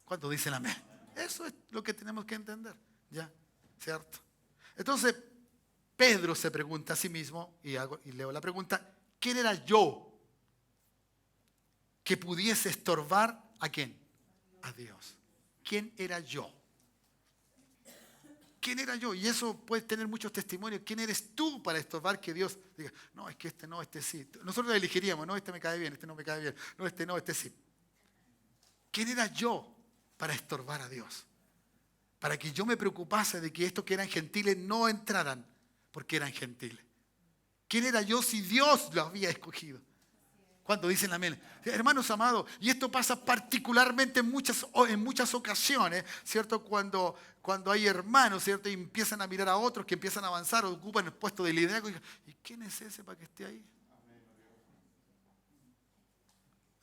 Cuando dicen amén. Eso es lo que tenemos que entender, ¿ya? ¿Cierto? Entonces, Pedro se pregunta a sí mismo, y leo la pregunta, ¿quién era yo que pudiese estorbar a quién? A Dios. ¿Quién era yo? ¿Quién era yo? Y eso puede tener muchos testimonios. ¿Quién eres tú para estorbar que Dios diga, no, es que este no, este sí? Nosotros elegiríamos, no, este me cae bien, este no me cae bien, no, este sí. ¿Quién era yo para estorbar a Dios? Para que yo me preocupase de que estos que eran gentiles no entraran porque eran gentiles. ¿Quién era yo si Dios lo había escogido? Cuando dicen amén. Hermanos amados, y esto pasa particularmente en muchas ocasiones, ¿cierto? Cuando hay hermanos, ¿cierto? Y empiezan a mirar a otros que empiezan a avanzar o ocupan el puesto de liderazgo. ¿Y quién es ese para que esté ahí?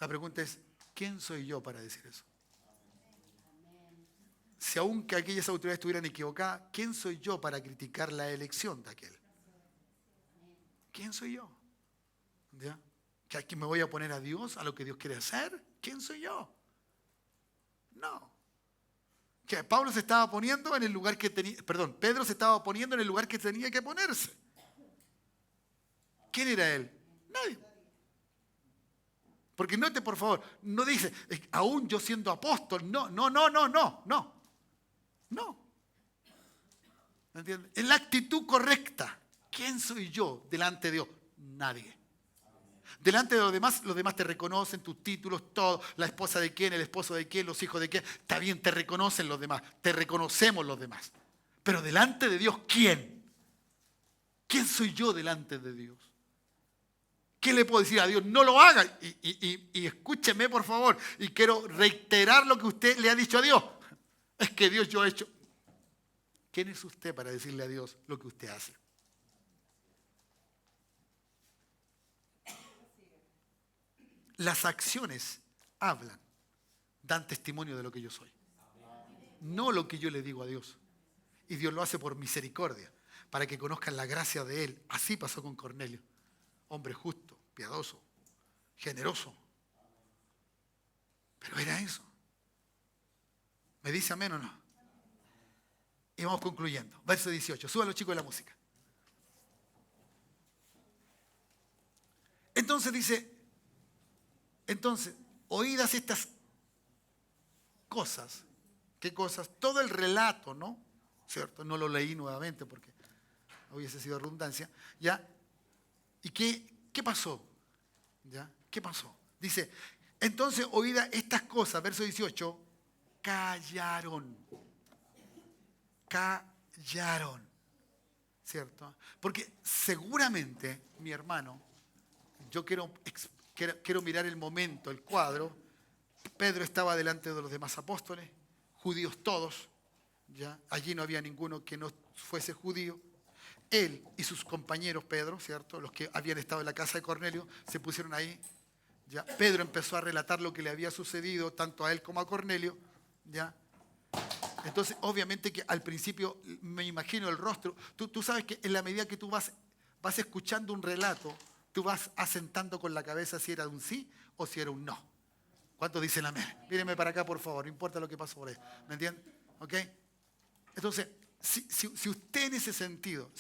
La pregunta es, ¿quién soy yo para decir eso? Si aún que aquellas autoridades estuvieran equivocadas, ¿quién soy yo para criticar la elección de aquel? ¿quién soy yo? ¿Ya? ¿Que aquí me voy a oponer a Dios, a lo que Dios quiere hacer? ¿Quién soy yo? No. Que Pablo se estaba poniendo en el lugar que tenía, perdón, Pedro se estaba poniendo en el lugar que tenía que ponerse. ¿Quién era él? Nadie. Porque note, por favor, no dice, aún yo siendo apóstol, no. ¿Me entiendes? Es la actitud correcta. ¿Quién soy yo delante de Dios? Nadie. Delante de los demás te reconocen tus títulos, todo, la esposa de quién, el esposo de quién, los hijos de quién. Está bien, te reconocen los demás, te reconocemos los demás. Pero delante de Dios, ¿quién? ¿Quién soy yo delante de Dios? ¿Qué le puedo decir a Dios? No lo haga. Y escúcheme, por favor. Y quiero reiterar lo que usted le ha dicho a Dios. Es que Dios, yo he hecho. ¿Quién es usted para decirle a Dios lo que usted hace? Las acciones hablan, dan testimonio de lo que yo soy. No lo que yo le digo a Dios. Y Dios lo hace por misericordia, para que conozcan la gracia de Él. Así pasó con Cornelio. Hombre justo, piadoso, generoso. Pero era eso. ¿Me dice amén o no? Y vamos concluyendo. Verso 18. Suban los chicos de la música. Entonces dice, oídas estas cosas. ¿Qué cosas? Todo el relato, ¿no? ¿Cierto? No lo leí nuevamente porque hubiese sido redundancia. ¿Ya? ¿Y qué pasó? ¿Ya? ¿Qué pasó? Dice, entonces oídas estas cosas, verso 18, callaron. Callaron. ¿Cierto? Porque seguramente, mi hermano, yo quiero mirar el momento, el cuadro. Pedro estaba delante de los demás apóstoles, judíos todos, ¿ya? Allí no había ninguno que no fuese judío. Él y sus compañeros, Pedro, ¿cierto? Los que habían estado en la casa de Cornelio, se pusieron ahí. ¿Ya? Pedro empezó a relatar lo que le había sucedido tanto a él como a Cornelio. ¿Ya? Entonces, obviamente que al principio me imagino el rostro. Tú sabes que en la medida que tú vas escuchando un relato, tú vas asentando con la cabeza si era un sí o si era un no. ¿Cuántos dicen amén? Mírenme para acá, por favor, no importa lo que pasó por ahí. ¿Me entienden? ¿Ok? Entonces, si usted en ese sentido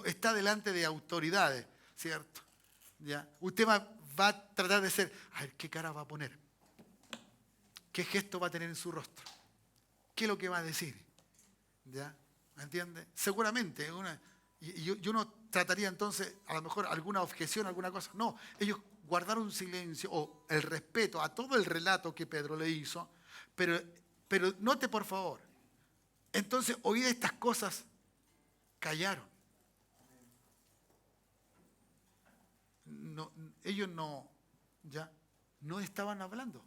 está delante de autoridades, ¿cierto? ¿Ya? Usted va a tratar de ser, a ver, ¿qué cara va a poner? ¿Qué gesto va a tener en su rostro? ¿Qué es lo que va a decir? ¿Ya? ¿Me entiende? Seguramente. Y uno trataría entonces, a lo mejor, alguna objeción, alguna cosa. No, ellos guardaron silencio o el respeto a todo el relato que Pedro le hizo. Pero note, por favor, entonces, oídas estas cosas, callaron. No, ellos no estaban hablando.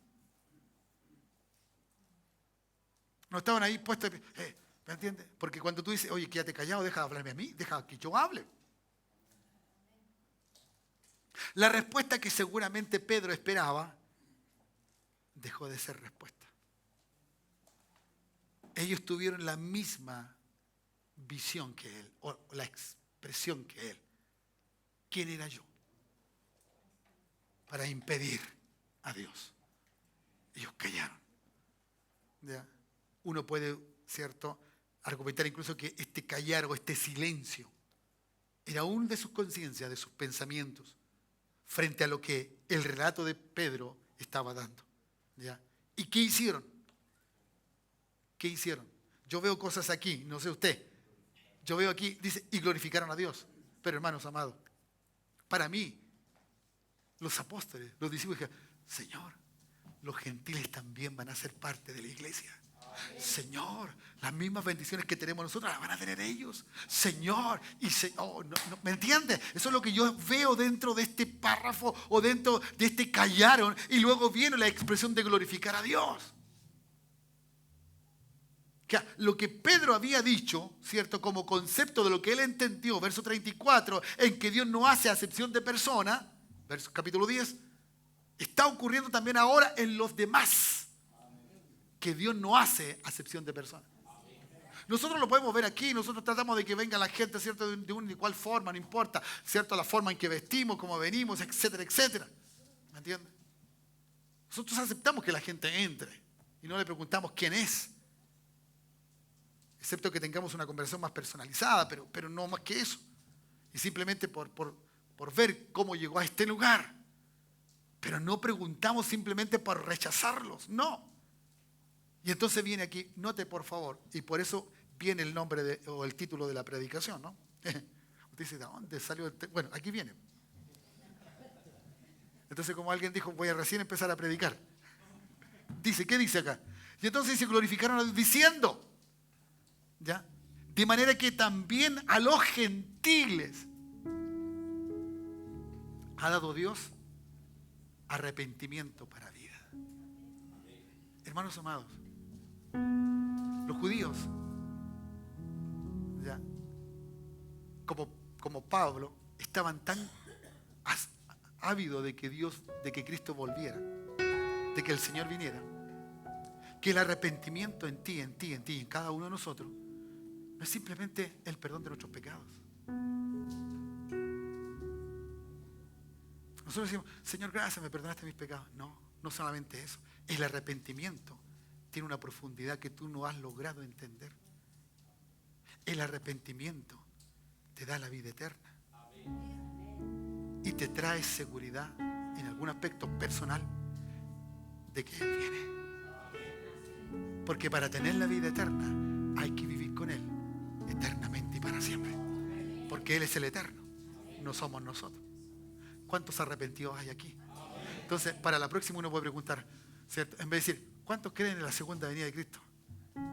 No estaban ahí puestos, ¿me entiendes? Porque cuando tú dices, oye, quédate callado, deja de hablarme a mí, deja que yo hable. La respuesta que seguramente Pedro esperaba dejó de ser respuesta. Ellos tuvieron la misma visión que él, o la expresión que él. ¿Quién era yo? Para impedir a Dios. Ellos callaron. ¿Ya? Uno puede, ¿cierto?, argumentar incluso que este callar o este silencio era uno de sus conciencias, de sus pensamientos, frente a lo que el relato de Pedro estaba dando. ¿Ya? ¿Y qué hicieron? ¿Qué hicieron? Yo veo cosas aquí, no sé usted. Yo veo aquí, dice, y glorificaron a Dios. Pero hermanos amados, para mí, los apóstoles, los discípulos dijeron, Señor, los gentiles también van a ser parte de la iglesia. Señor, las mismas bendiciones que tenemos nosotros las van a tener ellos. Señor, ¿me entiendes? Eso es lo que yo veo dentro de este párrafo o dentro de este callaron, y luego viene la expresión de glorificar a Dios. Lo que Pedro había dicho, ¿cierto? Como concepto de lo que él entendió, verso 34, en que Dios no hace acepción de persona, verso capítulo 10, está ocurriendo también ahora en los demás. Que Dios no hace acepción de personas. Nosotros lo podemos ver aquí, nosotros tratamos de que venga la gente, ¿cierto? De una y cual forma, no importa, ¿cierto? La forma en que vestimos, cómo venimos, etcétera, etcétera. ¿Me entiendes? Nosotros aceptamos que la gente entre y no le preguntamos quién es. Excepto que tengamos una conversación más personalizada, pero no más que eso. Y simplemente por ver cómo llegó a este lugar. Pero no preguntamos simplemente por rechazarlos, no. Y entonces viene aquí, note por favor, y por eso viene el nombre o el título de la predicación, ¿no? Usted dice, ¿de dónde salió? Bueno, aquí viene. Entonces, como alguien dijo, voy a recién empezar a predicar. Dice, ¿qué dice acá? Y entonces se glorificaron a Dios diciendo, ¿ya? De manera que también a los gentiles ha dado Dios arrepentimiento para vida. Hermanos amados, los judíos, ¿ya? Como Pablo, estaban tan ávidos de que Cristo volviera, de que el Señor viniera, que el arrepentimiento en ti, en cada uno de nosotros, no es simplemente el perdón de nuestros pecados. Nosotros decimos, Señor, gracias, me perdonaste mis pecados. No, no solamente eso. El arrepentimiento tiene una profundidad que tú no has logrado entender. El arrepentimiento te da la vida eterna. Y te trae seguridad en algún aspecto personal de que Él viene. Porque para tener la vida eterna hay que vivir con Él eternamente y para siempre. Porque Él es el eterno, no somos nosotros. ¿Cuántos arrepentidos hay aquí? Entonces, para la próxima uno puede preguntar, ¿cierto? En vez de decir, ¿cuántos creen en la segunda venida de Cristo?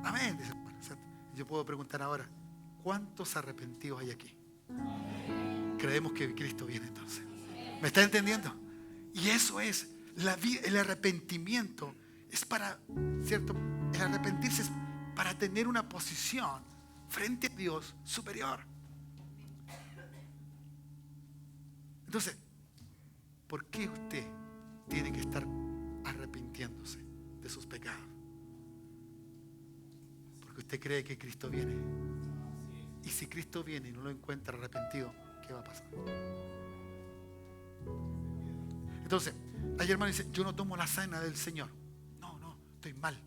Amén, dice el hermano, ¿cierto? Yo puedo preguntar ahora, ¿cuántos arrepentidos hay aquí? Creemos que Cristo viene entonces. ¿Me está entendiendo? Y eso es, el arrepentimiento es para, ¿cierto? El arrepentirse es para tener una posición frente a Dios superior. Entonces, ¿por qué usted tiene que estar arrepintiéndose de sus pecados? Porque usted cree que Cristo viene. Y si Cristo viene y no lo encuentra arrepentido, ¿qué va a pasar? Entonces, hay hermanos que dicen, yo no tomo la cena del Señor. No, estoy mal.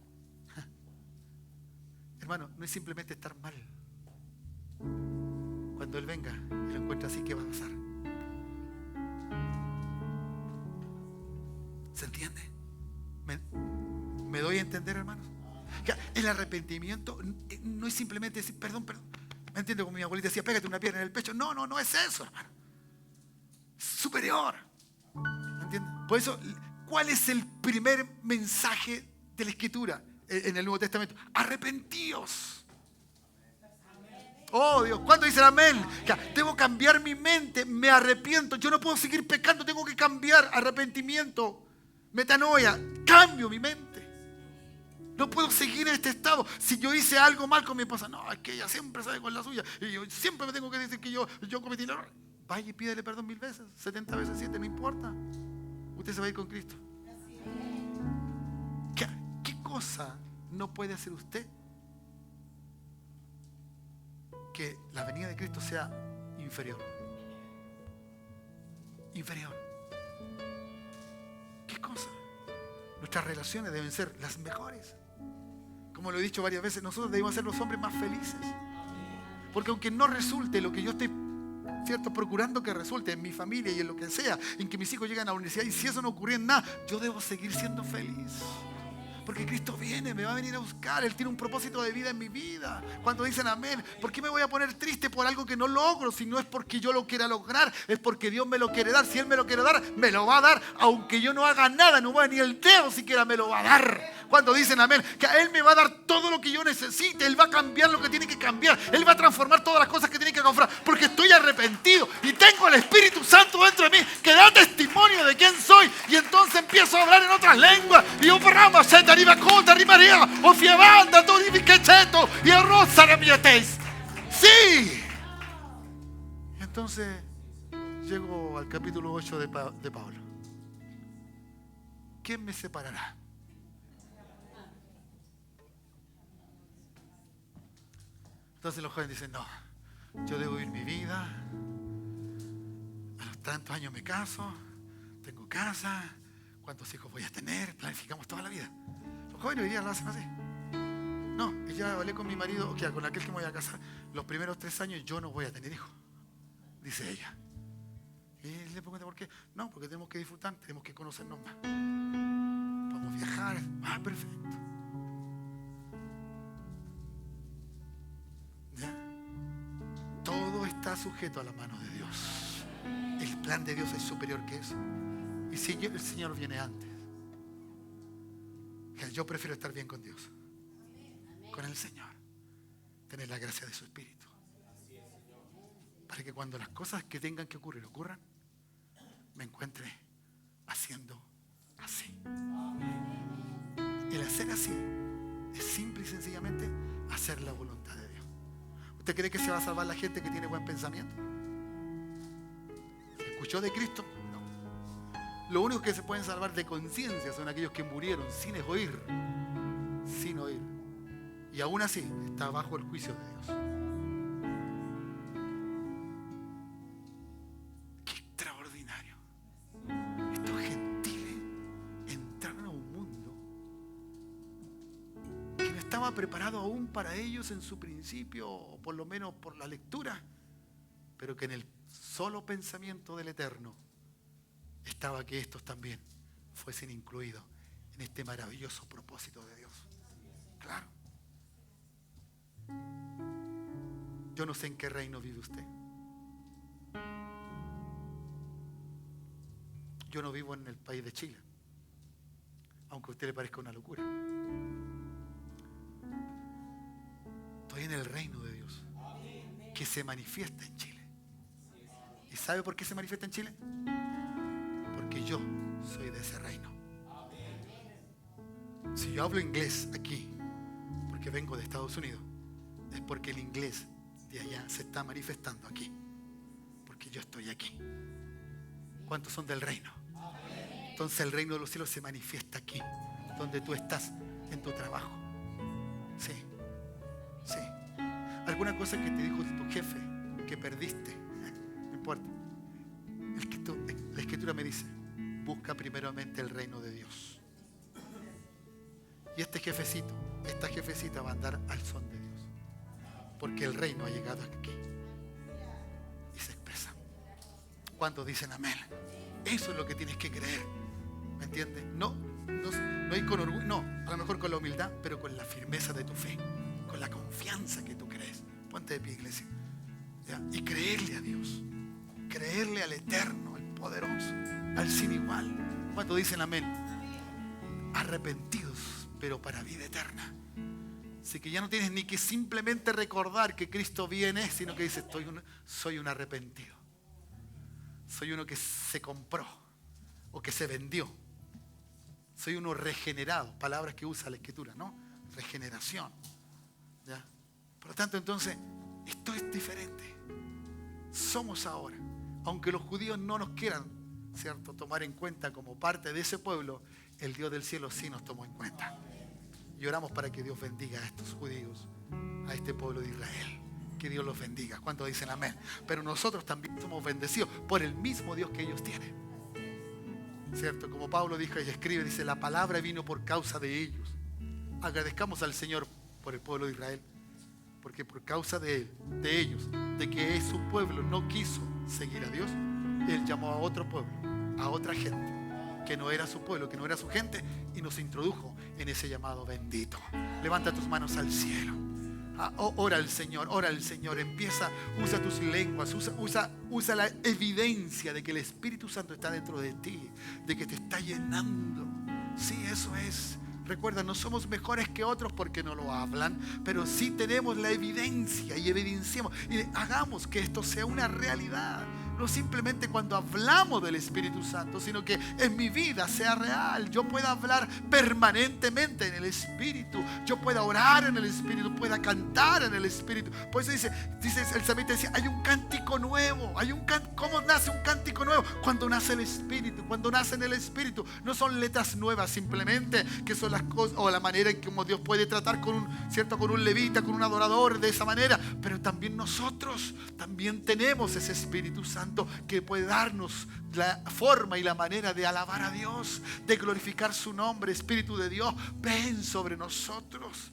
Hermano, no es simplemente estar mal. Cuando Él venga y lo encuentra así, ¿qué va a pasar? ¿Se entiende? ¿Me doy a entender, hermanos? El arrepentimiento no es simplemente decir, perdón. ¿Me entiende? Como mi abuelita decía, pégate una piedra en el pecho. No es eso, hermano. Es superior. ¿Me entiende? Por eso, ¿cuál es el primer mensaje de la Escritura en el Nuevo Testamento? Arrepentíos. Oh Dios, ¿cuántos dicen amén? Debo cambiar mi mente, me arrepiento. Yo no puedo seguir pecando, tengo que cambiar. Arrepentimiento, metanoia, cambio mi mente. No puedo seguir en este estado. Si yo hice algo mal con mi esposa, no, es que ella siempre sabe con la suya. Y yo siempre me tengo que decir que yo cometí el error. Vaya y pídele perdón 1000 veces, 70 veces 7, no importa. Usted se va a ir con Cristo. ¿Qué cosa no puede hacer usted que la venida de Cristo sea inferior? Inferior. ¿Qué cosa? Nuestras relaciones deben ser las mejores. Como lo he dicho varias veces, nosotros debemos ser los hombres más felices. Porque aunque no resulte lo que yo estoy, ¿cierto?, procurando que resulte en mi familia y en lo que sea, en que mis hijos lleguen a la universidad, y si eso no ocurriera en nada, yo debo seguir siendo feliz. Porque Cristo viene, me va a venir a buscar. Él tiene un propósito de vida en mi vida. Cuando dicen amén, ¿por qué me voy a poner triste por algo que no logro? Si no es porque yo lo quiera lograr, es porque Dios me lo quiere dar. Si Él me lo quiere dar, me lo va a dar. Aunque yo no haga nada, no mueva ni el dedo siquiera, me lo va a dar. Cuando dicen amén, que a Él me va a dar todo lo que yo necesite. Él va a cambiar lo que tiene que cambiar. Él va a transformar todas las cosas que tiene que transformar. Porque estoy arrepentido y tengo el Espíritu Santo dentro de mí que da testimonio de quién soy. Y entonces empiezo a hablar en otras lenguas. Y yo, Rama, Seta, Riva, Cota, Rimaria, o Fiabanda, Tori, Viquecheto, y a Rosa, Ramietes. Sí. Y entonces llego al capítulo 8 de Pablo. ¿Quién me separará? Entonces los jóvenes dicen, no, yo debo vivir mi vida, a los tantos años me caso, tengo casa, cuántos hijos voy a tener, planificamos toda la vida. Los jóvenes hoy día lo hacen así. No, y ya hablé con mi marido, o sea, con aquel que me voy a casar, los primeros 3 años yo no voy a tener hijos, dice ella. Y le pregunto por qué. No, porque tenemos que disfrutar, tenemos que conocernos más. Podemos viajar, perfecto. ¿Ya? Todo está sujeto a la mano de Dios. El plan de Dios es superior que eso. Y si el Señor viene antes, yo prefiero estar bien con Dios, con el Señor, tener la gracia de su Espíritu, para que cuando las cosas que tengan que ocurrir ocurran, me encuentre haciendo así. El hacer así es simple y sencillamente hacer la voluntad de Dios. ¿Usted cree que se va a salvar la gente que tiene buen pensamiento? ¿Se escuchó de Cristo? No. Lo único que se pueden salvar de conciencia son aquellos que murieron sin oír. Sin oír. Y aún así está bajo el juicio de Dios. Qué extraordinario. Estos gentiles entraron a un mundo que no estaba preparado aún para ellos en su principio, o por lo menos por la lectura, pero que en el solo pensamiento del Eterno estaba que estos también fuesen incluidos en este maravilloso propósito de Dios. Claro. Yo no sé en qué reino vive usted. Yo no vivo en el país de Chile, aunque a usted le parezca una locura. Estoy en el reino de Dios, que se manifiesta en Chile. ¿Y sabe por qué se manifiesta en Chile? Porque yo soy de ese reino. Si yo hablo inglés aquí, porque vengo de Estados Unidos, es porque el inglés de allá se está manifestando aquí, porque yo estoy aquí. ¿Cuántos son del reino? Entonces el reino de los cielos se manifiesta aquí, donde tú estás, en tu trabajo. Sí, sí. Alguna cosa que te dijo tu jefe que perdiste, no importa. La Escritura me dice, busca primeramente el reino de Dios. Y este jefecito, esta jefecita va a andar al son de Dios, porque el reino ha llegado aquí y se expresa. ¿Cuántos dicen amén? Eso es lo que tienes que creer, ¿me entiendes? No hay con orgullo, no, a lo mejor con la humildad, pero con la firmeza de tu fe, con la confianza que tú crees. Ponte de pie, iglesia, ¿ya? Y creerle a Dios, creerle al Eterno, al poderoso, al sin igual. ¿Cuántos dicen amén? Arrepentidos, pero para vida eterna. Así que ya no tienes ni que simplemente recordar que Cristo viene, sino que dices, soy un arrepentido. Soy uno que se compró o que se vendió. Soy uno regenerado, palabras que usa la Escritura, ¿no? Regeneración. ¿Ya? Por lo tanto, entonces, esto es diferente. Somos ahora, aunque los judíos no nos quieran, ¿cierto?, tomar en cuenta como parte de ese pueblo, el Dios del cielo sí nos tomó en cuenta. Y oramos para que Dios bendiga a estos judíos, a este pueblo de Israel. Que Dios los bendiga. ¿Cuántos dicen amén? Pero nosotros también somos bendecidos por el mismo Dios que ellos tienen. ¿Cierto? Como Pablo dijo y escribe, dice, la palabra vino por causa de ellos. Agradezcamos al Señor por el pueblo de Israel, porque por causa de ellos, de que su pueblo no quiso seguir a Dios, Él llamó a otro pueblo, a otra gente que no era su pueblo, que no era su gente, y nos introdujo en ese llamado bendito. Levanta tus manos al cielo. Ora al Señor, usa tus lenguas, usa la evidencia de que el Espíritu Santo está dentro de ti, de que te está llenando. Sí, eso es. Recuerda, no somos mejores que otros porque no lo hablan, pero sí tenemos la evidencia y evidenciamos y hagamos que esto sea una realidad. no simplemente cuando hablamos del Espíritu Santo, sino que en mi vida sea real. Yo pueda hablar permanentemente en el Espíritu. Yo pueda orar en el Espíritu, pueda cantar en el Espíritu. Por eso dice el salmista, dice, hay un cántico nuevo. ¿Cómo nace un cántico nuevo? Cuando nace el Espíritu, cuando nace en el Espíritu. No son letras nuevas simplemente, que son las cosas o la manera en que Dios puede tratar con un levita, con un adorador de esa manera. Pero también nosotros también tenemos ese Espíritu Santo que puede darnos la forma y la manera de alabar a Dios, de glorificar su nombre. Espíritu de Dios, ven sobre nosotros.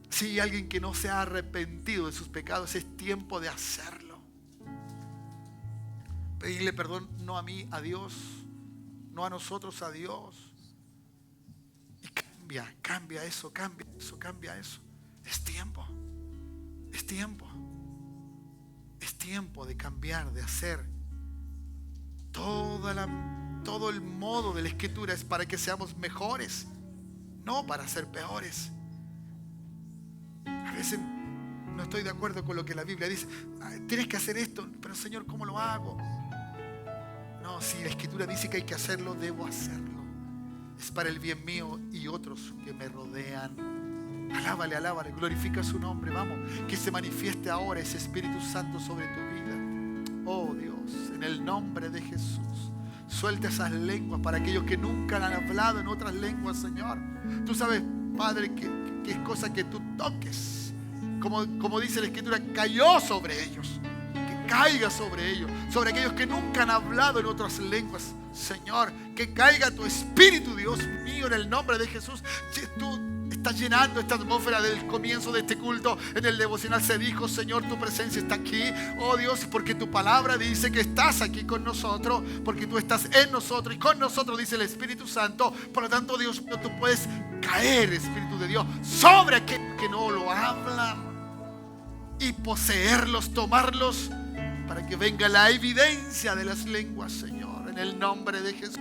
Si hay alguien que no se ha arrepentido de sus pecados, es tiempo de hacerlo. Pedirle perdón, no a mí, a Dios, no a nosotros, a Dios. Y cambia eso. Es tiempo. Es tiempo de cambiar, de hacer. Todo el modo de la Escritura es para que seamos mejores, no para ser peores. A veces no estoy de acuerdo con lo que la Biblia dice. Tienes que hacer esto, pero Señor, ¿cómo lo hago? No, si la Escritura dice que hay que hacerlo, debo hacerlo. Es para el bien mío y otros que me rodean. Alábale, glorifica su nombre. Vamos, que se manifieste ahora ese Espíritu Santo sobre tu vida. Oh Dios, en el nombre de Jesús, suelta esas lenguas para aquellos que nunca han hablado en otras lenguas, Señor. Tú sabes, Padre, que es cosa que tú toques. Como dice la Escritura, cayó sobre ellos. Que caiga sobre ellos, sobre aquellos que nunca han hablado en otras lenguas. Señor, que caiga tu Espíritu, Dios mío, en el nombre de Jesús. Tú estás llenando esta atmósfera del comienzo de este culto. En el devocional se dijo, Señor, tu presencia está aquí. Oh Dios, porque tu palabra dice que estás aquí con nosotros, porque tú estás en nosotros y con nosotros, dice el Espíritu Santo. Por lo tanto, Dios mío, tú puedes caer, Espíritu de Dios, sobre aquellos que no lo hablan y poseerlos, tomarlos, para que venga la evidencia de las lenguas, Señor, en el nombre de Jesús.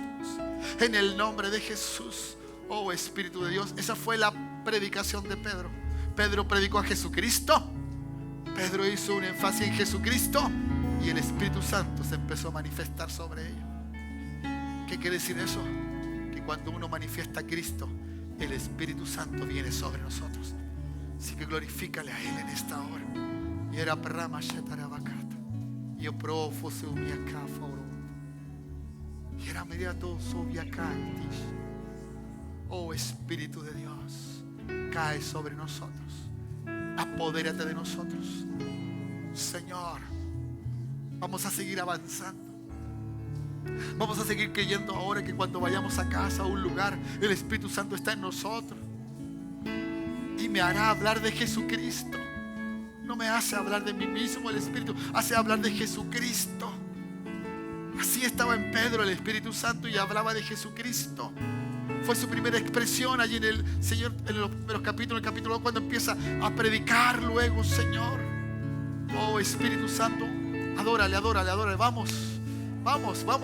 En el nombre de Jesús. Oh Espíritu de Dios, esa fue la predicación de Pedro. Pedro predicó a Jesucristo. Pedro hizo un énfasis en Jesucristo y el Espíritu Santo se empezó a manifestar sobre ellos. ¿Qué quiere decir eso? Que cuando uno manifiesta a Cristo, el Espíritu Santo viene sobre nosotros. Así que glorifícale a Él en esta hora. Y era perrama shetarabakata. Yo profo se umiaka foro. Y era mediato sobiakantish. Oh Espíritu de Dios, cae sobre nosotros. Apodérate de nosotros. Señor, vamos a seguir avanzando. Vamos a seguir creyendo ahora que cuando vayamos a casa, a un lugar, el Espíritu Santo está en nosotros. Y me hará hablar de Jesucristo. No me hace hablar de mí mismo el Espíritu, hace hablar de Jesucristo. Así estaba en Pedro el Espíritu Santo y hablaba de Jesucristo. Fue su primera expresión allí en el Señor, en los primeros capítulos, en el capítulo 2, cuando empieza a predicar luego, Señor. Oh Espíritu Santo, adórale. Vamos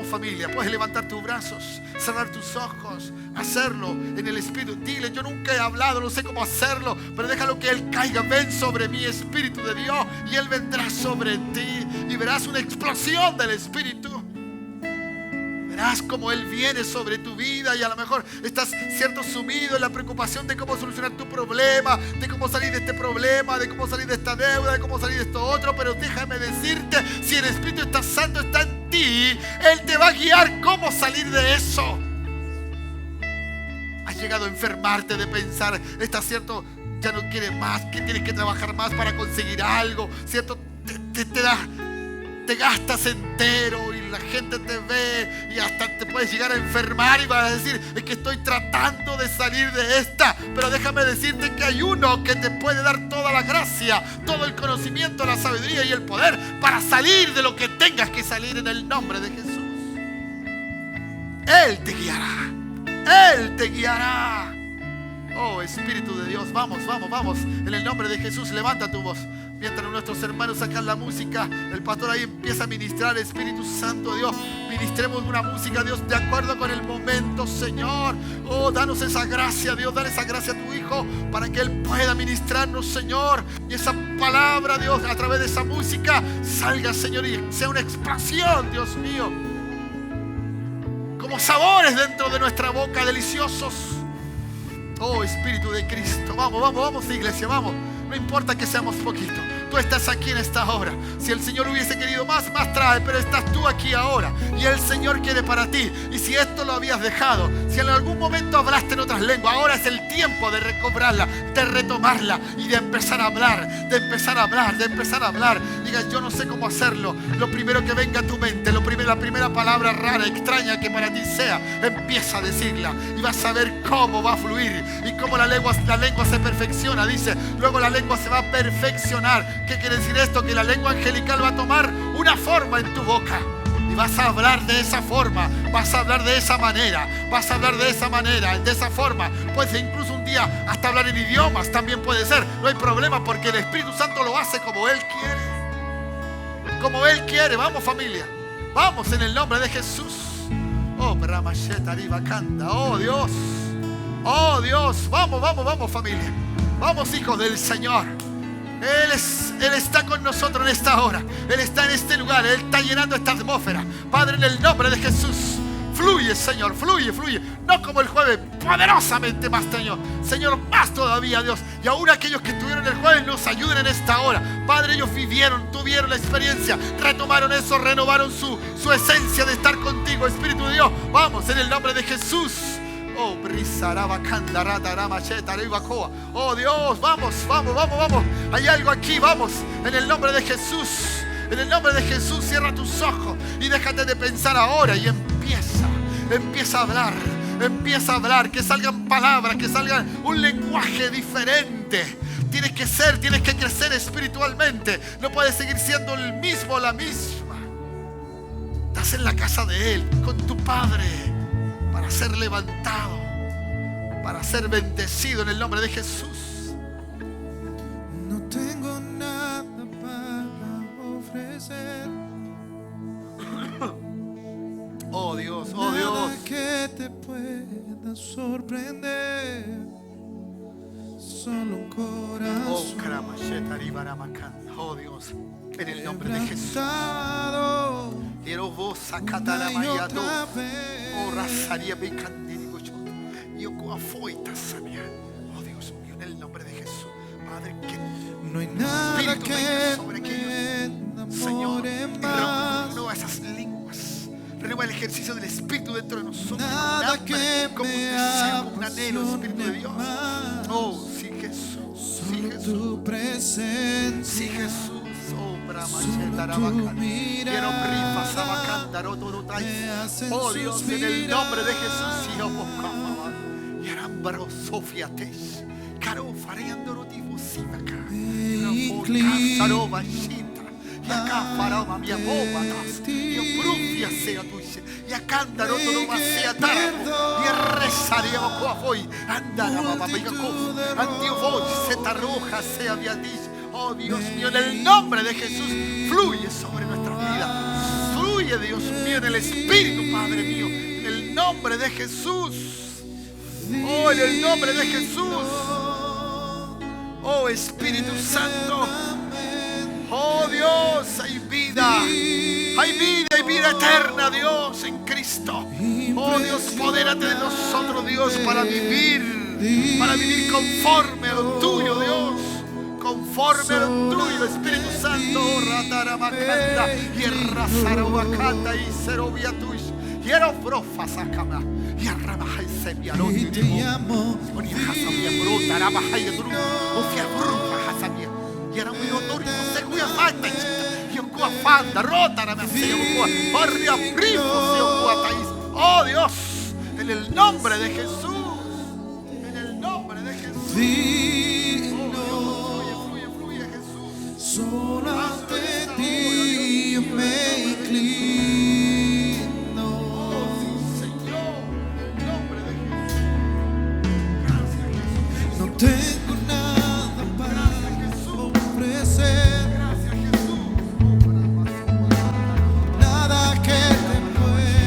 familia, puedes levantar tus brazos, cerrar tus ojos, hacerlo en el Espíritu. Dile, yo nunca he hablado, no sé cómo hacerlo, pero déjalo que Él caiga. Ven sobre mí, Espíritu de Dios, y Él vendrá sobre ti y verás una explosión del Espíritu. Verás cómo Él viene sobre tu vida y a lo mejor estás sumido en la preocupación de cómo solucionar tu problema, de cómo salir de este problema, de cómo salir de esta deuda, de cómo salir de esto otro. Pero déjame decirte, si el Espíritu Santo está en ti, Él te va a guiar cómo salir de eso. Has llegado a enfermarte de pensar, ya no quieres más, que tienes que trabajar más para conseguir algo, ¿cierto? Te gastas entero y la gente te ve y hasta te puedes llegar a enfermar y vas a decir, es que estoy tratando de salir de esta. Pero déjame decirte que hay uno que te puede dar toda la gracia, todo el conocimiento, la sabiduría y el poder para salir de lo que tengas que salir en el nombre de Jesús. Él te guiará. Él te guiará. Oh Espíritu de Dios, vamos. En el nombre de Jesús, levanta tu voz. Mientras nuestros hermanos sacan la música, el pastor ahí empieza a ministrar. Espíritu Santo, Dios, ministremos una música, Dios, de acuerdo con el momento, Señor. Oh, danos esa gracia, Dios, dale esa gracia a tu Hijo para que Él pueda ministrarnos, Señor. Y esa palabra, Dios, a través de esa música salga, Señor, y sea una explosión, Dios mío, como sabores dentro de nuestra boca, deliciosos. Oh, Espíritu de Cristo, vamos, iglesia, vamos. No importa que seamos poquitos, tú estás aquí en esta hora. Si el Señor hubiese querido más trae, pero estás tú aquí ahora. Y el Señor quiere para ti. Y si esto lo habías dejado, si en algún momento hablaste en otras lenguas, ahora es el tiempo de recobrarla, de retomarla y de empezar a hablar, de empezar a hablar. Digas, yo no sé cómo hacerlo. Lo primero que venga a tu mente, la primera palabra rara, extraña que para ti sea, empieza a decirla. Y vas a ver cómo va a fluir y cómo la lengua se perfecciona. Dice, luego la lengua se va a perfeccionar. ¿Qué quiere decir esto? Que la lengua angelical va a tomar una forma en tu boca. Y vas a hablar de esa forma, vas a hablar de esa manera, de esa forma. Puedes incluso un día hasta hablar en idiomas, también puede ser. No hay problema porque el Espíritu Santo lo hace como Él quiere. Como Él quiere. Vamos, familia. Vamos en el nombre de Jesús. Oh, oh Dios. Oh Dios. Vamos, familia. Vamos, hijos del Señor. Él está con nosotros en esta hora. Él está en este lugar. Él está llenando esta atmósfera. Padre, en el nombre de Jesús, fluye, Señor, fluye. No como el jueves, poderosamente más, Señor. Señor, más todavía, Dios. Y aún aquellos que estuvieron el jueves nos ayuden en esta hora. Padre, ellos tuvieron la experiencia, retomaron eso, renovaron su esencia de estar contigo, Espíritu de Dios. Vamos, en el nombre de Jesús. Oh, oh Dios, vamos. Hay algo aquí, vamos. En el nombre de Jesús. En el nombre de Jesús, cierra tus ojos y déjate de pensar ahora y empieza a hablar. Que salgan palabras, que salgan un lenguaje diferente. Tienes que crecer espiritualmente. No puedes seguir siendo el mismo o la misma. Estás en la casa de Él, con tu Padre, para ser levantado, para ser bendecido en el nombre de Jesús. No tengo nada para ofrecer. Oh Dios, Nada que te pueda sorprender. Solo un corazón. Oh Dios, en el nombre de Jesús. Quiero vos sacata la María. Oh, razaría mi candirigo. Yo coafoita sabía. Oh Dios mío, en el nombre de Jesús. Padre, que no hay nada que sobre me aquellos, Señor, más. renueva esas lenguas. Renueva el ejercicio del Espíritu dentro de nosotros. Nada Como un que hambre, como un deseo, como un anhelo, Espíritu de Dios. más. Oh, sí, Jesús. Sí, Solo Jesús. tu presencia. Sí, Jesús. Oh Dios, en el nombre de Jesús. Y acá paroma mi abobatas. Y brufia sea tuya. Y acá andaró todo más sea tarde. Y rezaríamos coafoy. Andara papá y cof. Antio voy se tarroja sea viadis. Oh Dios mío, en el nombre de Jesús, fluye sobre nuestras vidas. Fluye, Dios mío, en el Espíritu, Padre mío. En el nombre de Jesús. Oh, en el nombre de Jesús. Oh, Espíritu Santo. Oh, Dios, hay vida. Hay vida eterna, Dios, en Cristo. Oh, Dios, podérate de nosotros, Dios, para vivir conforme a lo tuyo, Dios. Conforme a lo tuyo, Espíritu Santo. Rataramacanda, y Razarabacanda, y Seroviatush, y Erofrofasacama, y Arrabaja y Seviarón, y amo. y Hasabia Bruta, Arabaja y Dru, Ofia Bruja Hasabia, y era muy odor, y no se cuida falta, y Ocua Fanda, Rota, Ramaseo, Barria Primo, Seocua Taís. Oh Dios, en el nombre de Jesús, en el nombre de Jesús. Solo ante ti me inclino. Oh, Señor, en el nombre de Jesús. Gracias, Jesús. No tengo nada para ofrecer. Gracias, Jesús. Nada que te pueda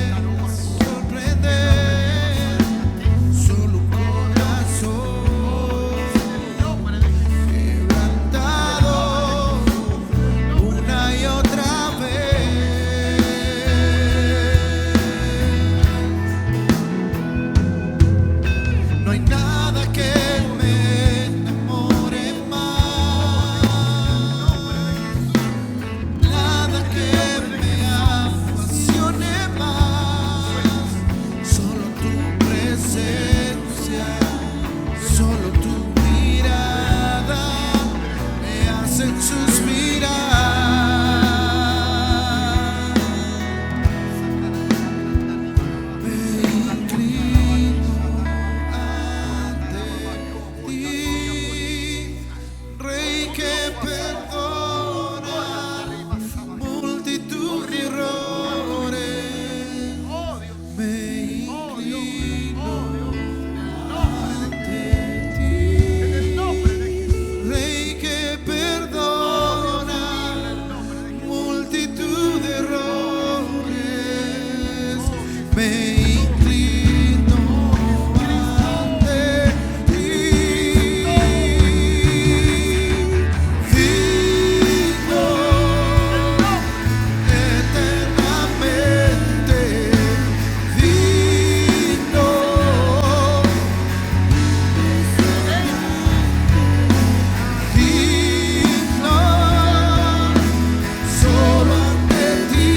me inclino ante ti. Digno eternamente, digno, digno, solo ante ti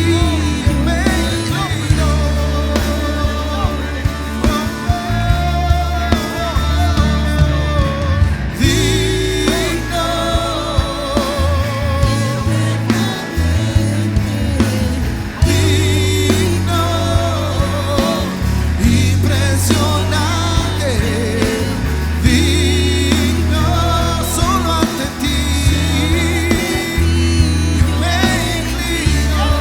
me inclino. Digno, impresionante, digno, solo ante ti me inclino.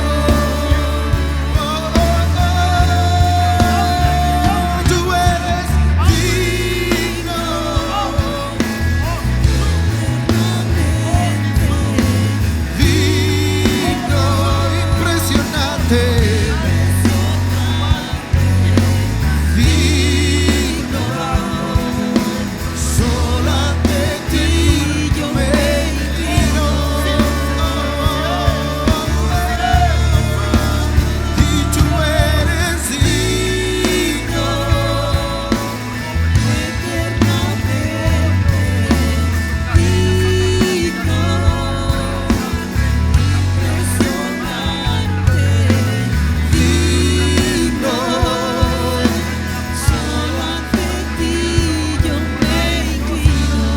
Tú eres digno, digno, impresionante, digno, solo ante ti me inclino. Y tú eres digno, digno, Solo ante ti yo me inclino.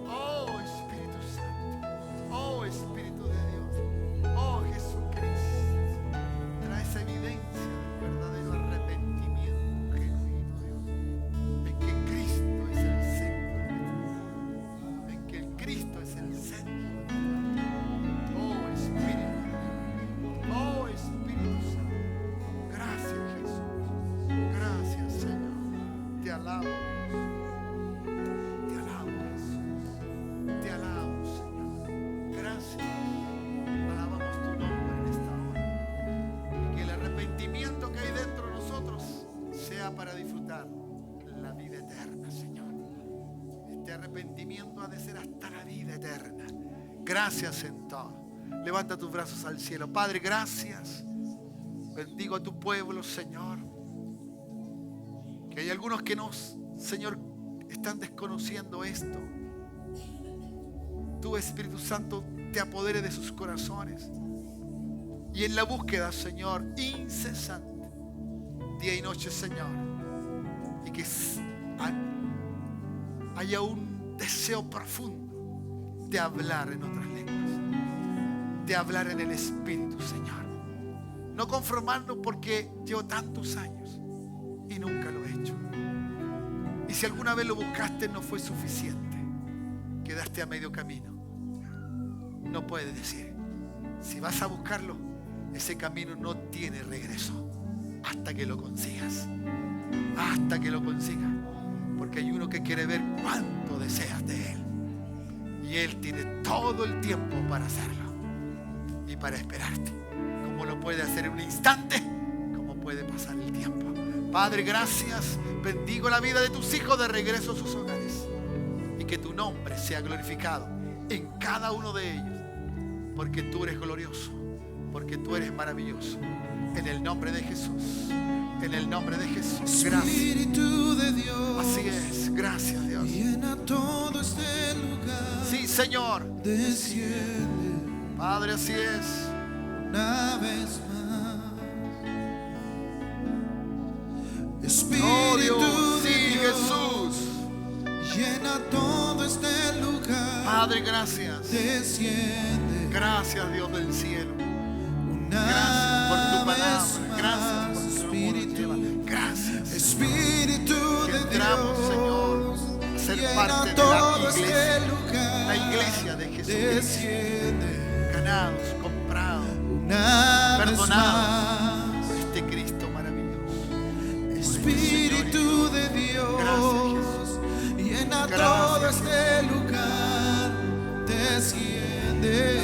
Oh Espíritu Santo, oh Espíritu de Dios, oh Jesucristo, trae esa evidencia del verdadero arrepentimiento genuino, Dios, en que Cristo es el centro de nuestra vida, en que el Cristo es el centro de nuestra vida. Oh Espíritu de Dios, oh Espíritu Santo, gracias Jesús, gracias Señor, te alabo. Te alabo, Jesús. Te alabo, Señor. Gracias. Alabamos tu nombre en esta hora. Y que el arrepentimiento que hay dentro de nosotros sea para disfrutar la vida eterna, Señor. Este arrepentimiento ha de ser hasta la vida eterna. Gracias en todo. Levanta tus brazos al cielo. Padre, gracias. Bendigo a tu pueblo, Señor. Que hay algunos que nos, Señor, están desconociendo esto. Tu Espíritu Santo te apodere de sus corazones y en la búsqueda, Señor, incesante, día y noche, Señor, y que haya un deseo profundo de hablar en otras lenguas, de hablar en el Espíritu, Señor, no conformarnos porque llevo tantos años y nunca lo he hecho. Y si alguna vez lo buscaste no fue suficiente, quedaste a medio camino. No puedes decir, si vas a buscarlo, ese camino no tiene regreso hasta que lo consigas. Hasta que lo consigas. Porque hay uno que quiere ver cuánto deseas de Él. Y Él tiene todo el tiempo para hacerlo y para esperarte. Como lo puede hacer en un instante, como puede pasar el tiempo. Padre, gracias. Bendigo la vida de tus hijos de regreso a sus hogares. Y que tu nombre sea glorificado en cada uno de ellos. Porque tú eres glorioso. Porque tú eres maravilloso. En el nombre de Jesús. En el nombre de Jesús. Gracias. Espíritu de Dios, Así es. Gracias, Dios. llena todo este lugar. Sí, Señor. Desciende Padre, así es. una vez más. Espíritu Oh, Dios. de Sí, Dios, Jesús. llena todo este lugar. Padre, gracias. Desciende Gracias, Dios del cielo. una Gracias por tu palabra. vez Gracias más. por tu amor. Espíritu, Gracias. Espíritu Que de entramos, Dios, Señor, a ser llena parte de todo la iglesia. este lugar. La iglesia de Jesucristo. desciende Ganados, comprados, una vez perdonados más. por este Cristo maravilloso. Espíritu de Dios, llena todo Gracias, este lugar, desciende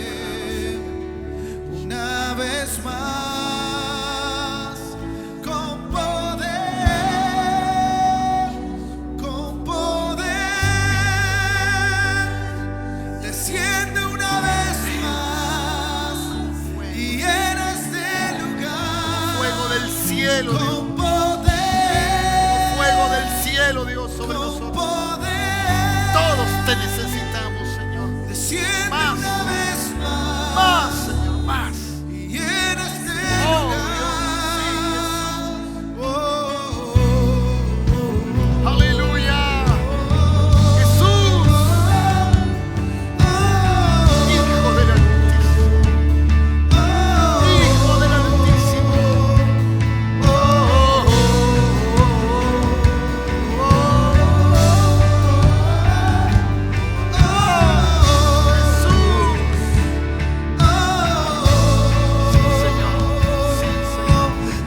una vez más con poder, desciende una vez más y llena este lugar Fuego del cielo, Dios. con poder. Fuego del cielo, Dios, sobre Con nosotros. poder, Todos te necesitamos, Señor. desciende Más. una vez más, Más, Señor, más. y llena este Oh, lugar. Oh, Aleluya. Jesús, Hijo del Altísimo. Hijo del Altísimo.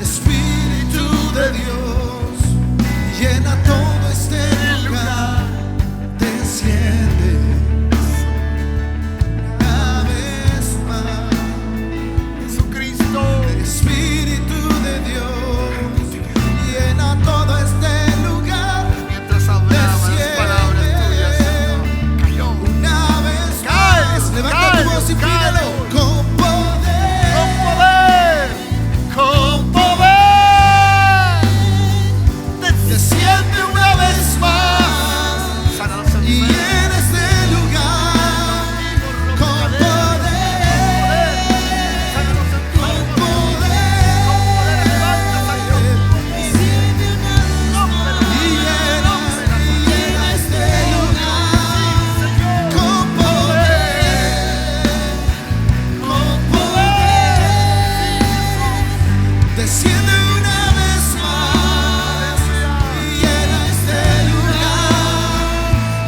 Espíritu de Dios, llena todo este lugar, desciende una vez más. Jesucristo. Espíritu de Dios, llena todo este lugar, Mientras hablaba las palabras tuyas, Señor, cayó. una vez Cae, más. Levanta cae, tu voz y cae. pídelo con poder, Con poder, con poder. desciende una vez más Sana los y enfermos. llena este lugar con poder, Sana los con enfermos. poder. Levanta, Señor. Y llena este lugar con poder, con poder. Desciende una vez más y llena este lugar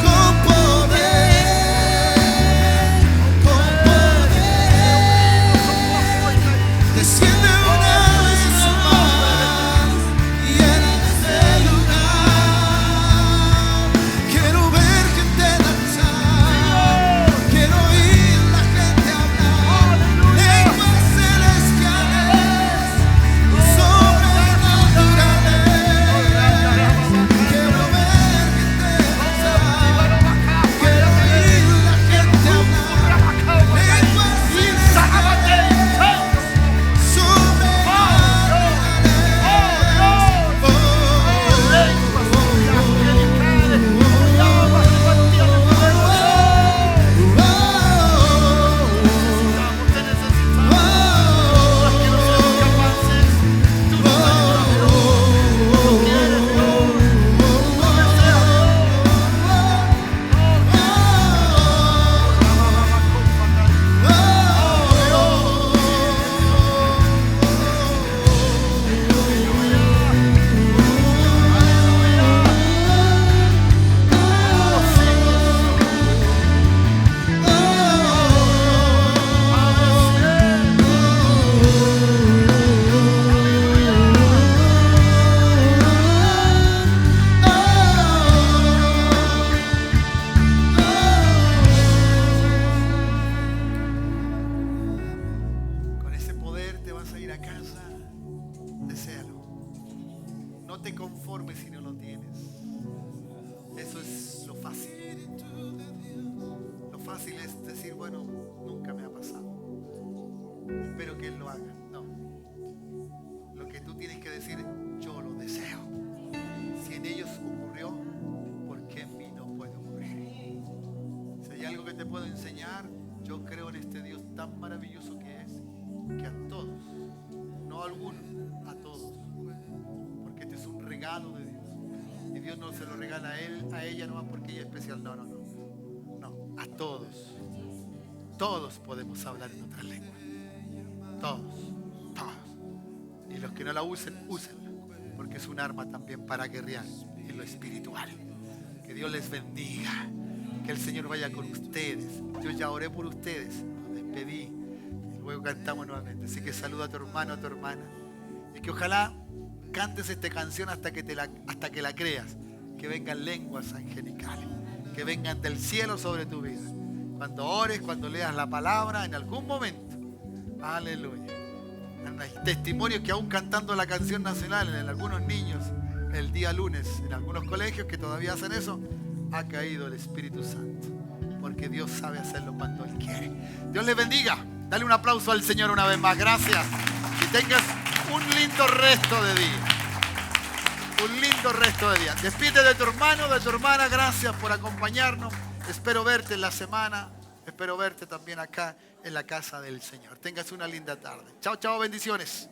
con poder, con poder. Desciende una vez más y llena este lugar. Quiero ver gente danzar, quiero oír la gente hablar, lenguas celestiales y sobrenaturales. Quiero ver gente danzar, quiero oír la gente hablar, lenguas celestiales. Con ese poder te vas a ir a casa. Deséalo. No te conformes si no lo tienes. Eso es lo fácil. Lo fácil es decir, bueno, nunca me ha pasado. Espero que Él lo haga. No. Lo que tú tienes que decir, yo lo deseo. Si en ellos ocurrió, ¿por qué en mí no puede ocurrir? Si hay algo que te puedo enseñar, yo creo en este Dios tan maravilloso que es, que a todos, no a algunos, a todos, porque este es un regalo de Dios. Y Dios no se lo regala a él, a ella nomás porque ella es especial. No, no, no. No, a todos. Todos podemos hablar en otra lengua. Todos, todos. Y los que no la usen, úsenla, porque es un arma también para guerrear en lo espiritual. Que Dios les bendiga. Que el Señor vaya con ustedes. Yo ya oré por ustedes, los despedí. Y luego cantamos nuevamente. Así que saluda a tu hermano, a tu hermana. Y que ojalá cantes esta canción hasta que la creas. Que vengan lenguas angelicales. Que vengan del cielo sobre tu vida. Cuando ores, cuando leas la palabra, en algún momento. Aleluya. Hay testimonios que aún cantando la canción nacional en algunos niños el día lunes, en algunos colegios que todavía hacen eso, ha caído el Espíritu Santo. Porque Dios sabe hacerlo cuando Él quiere. Dios les bendiga. Dale un aplauso al Señor una vez más. Gracias. Y tengas un lindo resto de día. Un lindo resto de día. Despide de tu hermano, de tu hermana. Gracias por acompañarnos. Espero verte en la semana. Espero verte también acá en la casa del Señor. Tengas una linda tarde. Chao, chao, bendiciones.